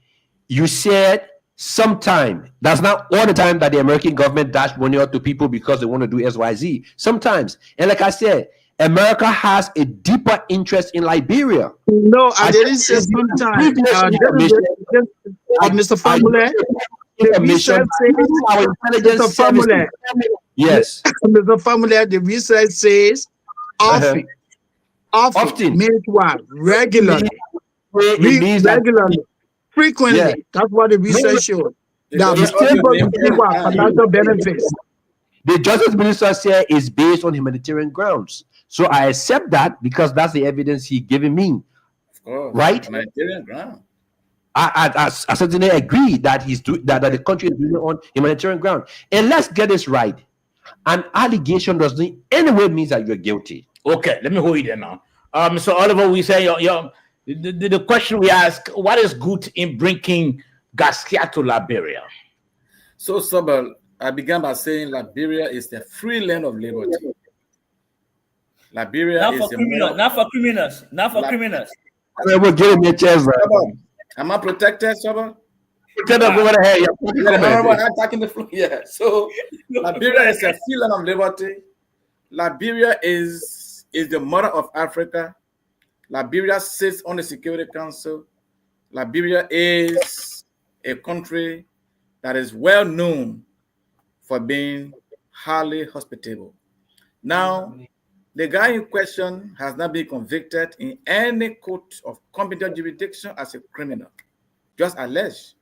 you said sometime. That's not all the time that the American government dash money out to people because they want to do XYZ. Sometimes. And like I said, America has a deeper interest in Liberia. No, I didn't say sometimes. Mr. Famula, yes. Mr. Famula, the research says often means what? Regularly. Frequently. Yeah. That's what the research shows. Financial benefits. The Justice Minister said is based on humanitarian grounds. So I accept that because that's the evidence he giving me. Of course, right? Humanitarian ground. I certainly agree that that the country is doing it on humanitarian ground. And let's get this right. An allegation doesn't in any way means that you're guilty. Okay, let me hold you there now. Mr. Oliver, we say the question we ask: what is good in bringing Garcia to Liberia? So, Sobel, I began by saying Liberia is the free land of liberty. Liberia Not is for the criminals. mother. Not for criminals. Not for criminals. We'll give him a chance. Am I protected, Saba? Protected over the head. Yeah, the honorable attacking the floor. Yeah. So Liberia is a field of liberty. Liberia is the mother of Africa. Liberia sits on the Security Council. Liberia is a country that is well known for being highly hospitable. Now, the guy in question has not been convicted in any court of competent jurisdiction as a criminal, just alleged.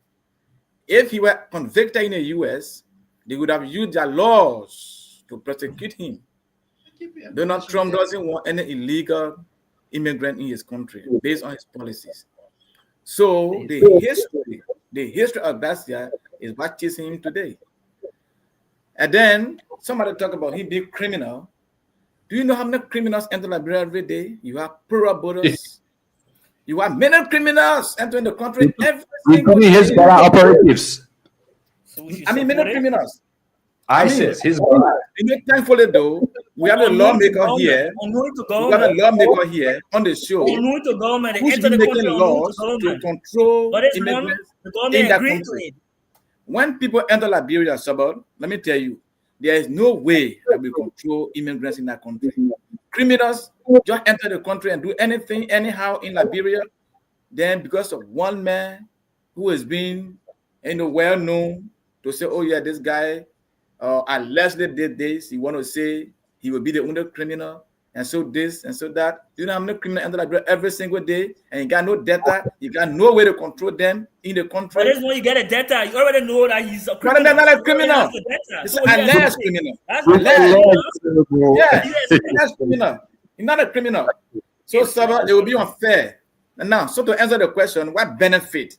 If he were convicted in the US, they would have used their laws to prosecute him. Donald Trump doesn't want any illegal immigrant in his country based on his policies. So the history of Garcia is what chasing him today. And then somebody talk about him being criminal. Do you know how many criminals enter Liberia every day? You have plural borders. You have many criminals entering the country every single day. His operatives. I mean, many criminals. ISIS, his thankfully though, we have a lawmaker here. We have a lawmaker here on the show who's making laws to control immigrants in that country. When people enter Liberia suburb, let me tell you, there is no way that we control immigrants in that country. Criminals just enter the country and do anything anyhow in Liberia. Then because of one man who has been well known to say, oh yeah, this guy allegedly did this, he want to say he will be the only criminal, and so this and so that. You know how many criminals enter Liberia every single day, and you got no data, you got no way to control them in the country. But that's when you get a data. You already know that he's a criminal. But not a criminal. It's an alleged criminal. Yeah, alleged criminal. He's not a criminal. So, Saba, it will be unfair. And now, so to answer the question, what benefit?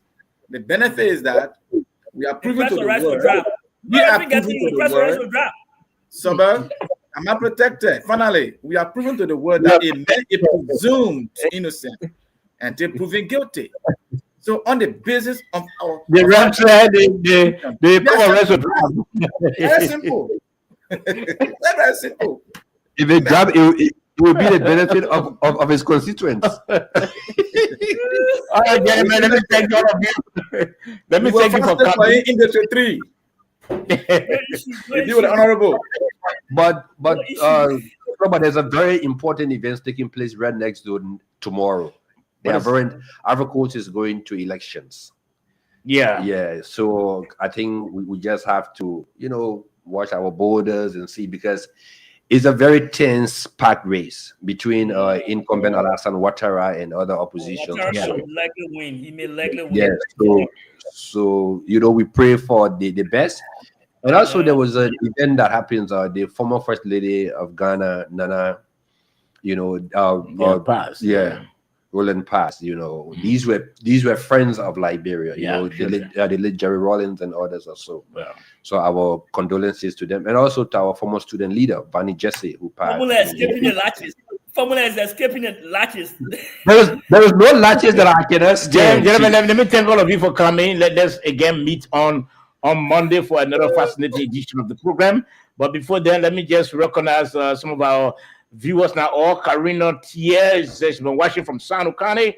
The benefit is that we are proving to the world. We are proving to the world. Saba, am I protected? Finally, we are proving to the world that a man is presumed innocent and they're proven guilty. So on the basis of our the very simple. Very simple. If they grab it will be the benefit of his constituents. All right, gentlemen, let me thank all of you. Let me thank you for coming. Industry 3. If you were honorable. But there's a very important event taking place right next door tomorrow. The Ivory Coast is going to elections. Yeah. So I think we just have to, watch our borders and see, because it's a very tense packed race between incumbent Alassane Ouattara and other opposition. Ouattara may likely win. He may likely win. Yes. So we pray for the best. And also there was an event that happens. The former First Lady of Ghana, Nana, Roland Pass. These were friends of Liberia. The late Jerry Rawlings and others also. Yeah. So our condolences to them, and also to our former student leader, Vanny Jesse, who passed. Formula is escaping the latches. There is no latches that I can escape. Gentlemen, let me thank all of you for coming. Let us again meet on Monday for another fascinating edition of the program. But before then, let me just recognize some of our viewers now. Karina Thiers has been watching from Sanu County.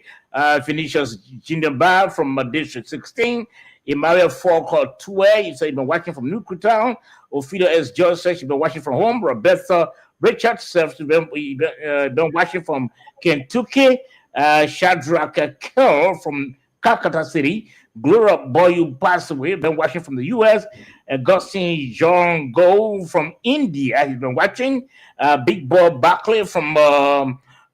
Phoenicia's Jindamba from District 16. Emmanuel Falcott Tue, he's been watching from Newtown. Ophelia S. George says she's been watching from home. Roberta Richards has been watching from Kentucky. Shadrach Kell from Calcutta City. Gloria Boyu passed away, been watching from the U.S. Augustine John Go from India, he's been watching. Big Boy Buckley from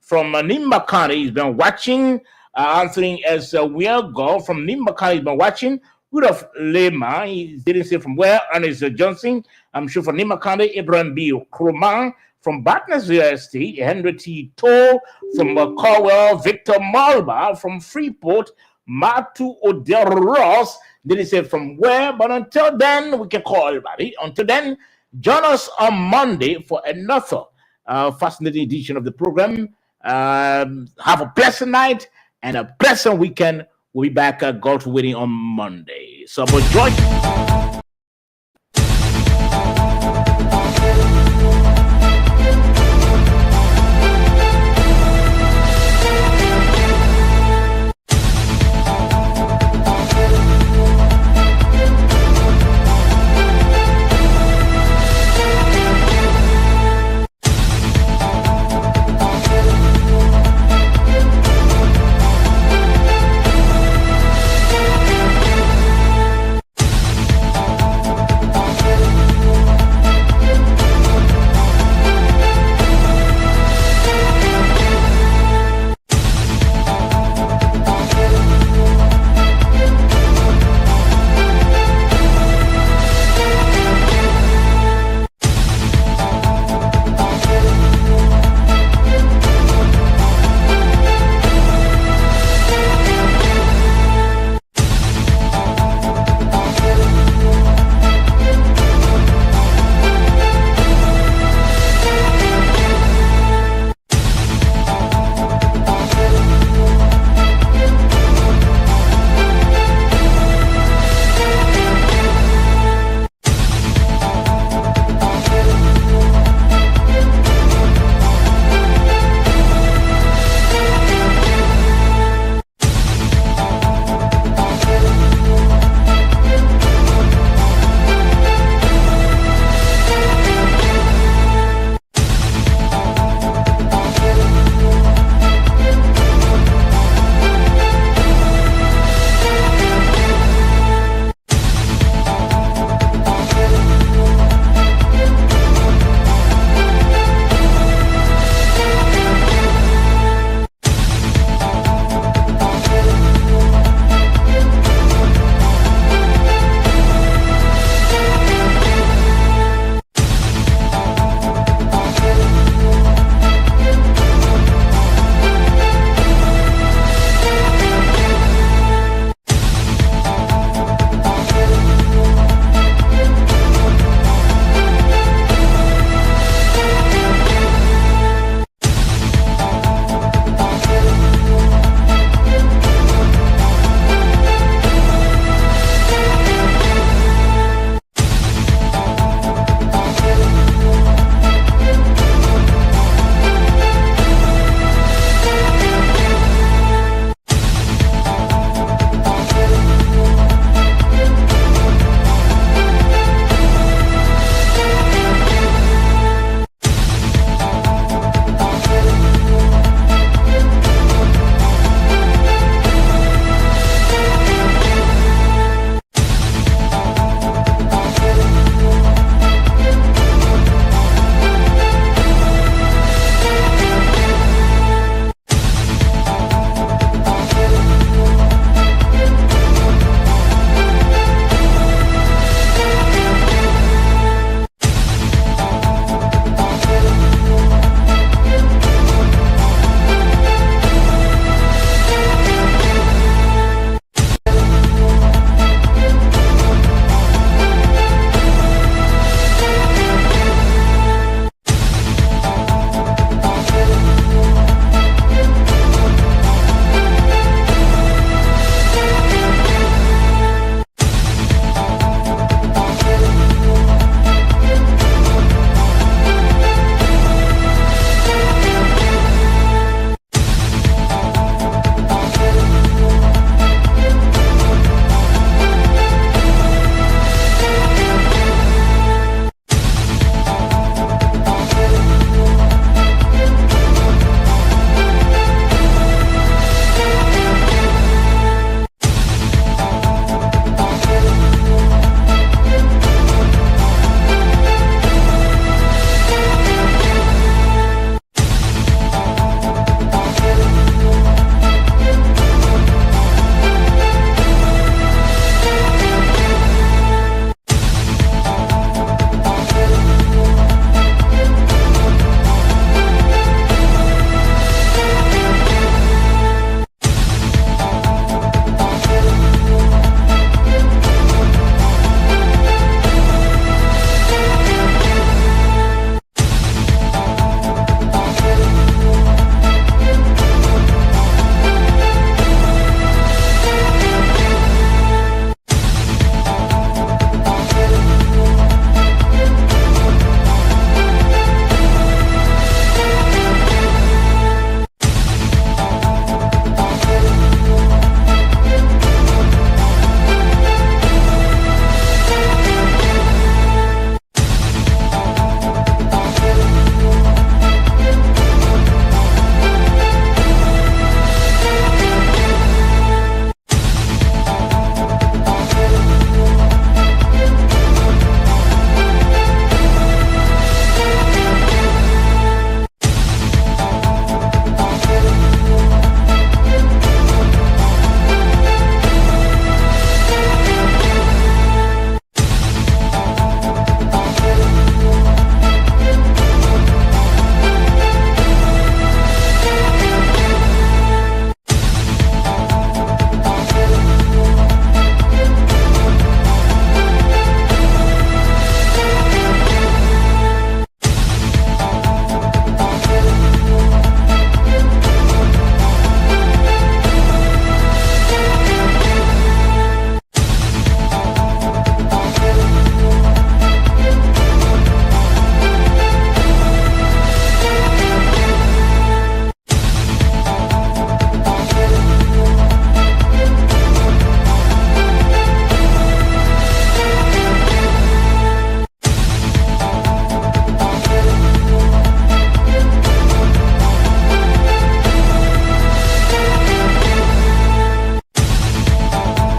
Nimba County, he's been watching. Anthony S. Go from Nimba County, he's been watching. Rudolph Lema, he didn't say from where. Ernest Johnson, I'm sure from Nimba County. Ibrahim B. Kroman from Bartnesville State. Henry T. Toll from Caldwell. Victor Malba from Freeport. Matu Odell Ross, didn't say from where, but until then, we can call everybody. Until then, join us on Monday for another fascinating edition of the program. Have a pleasant night and a pleasant weekend. We'll be back at God's Waiting on Monday. So, join.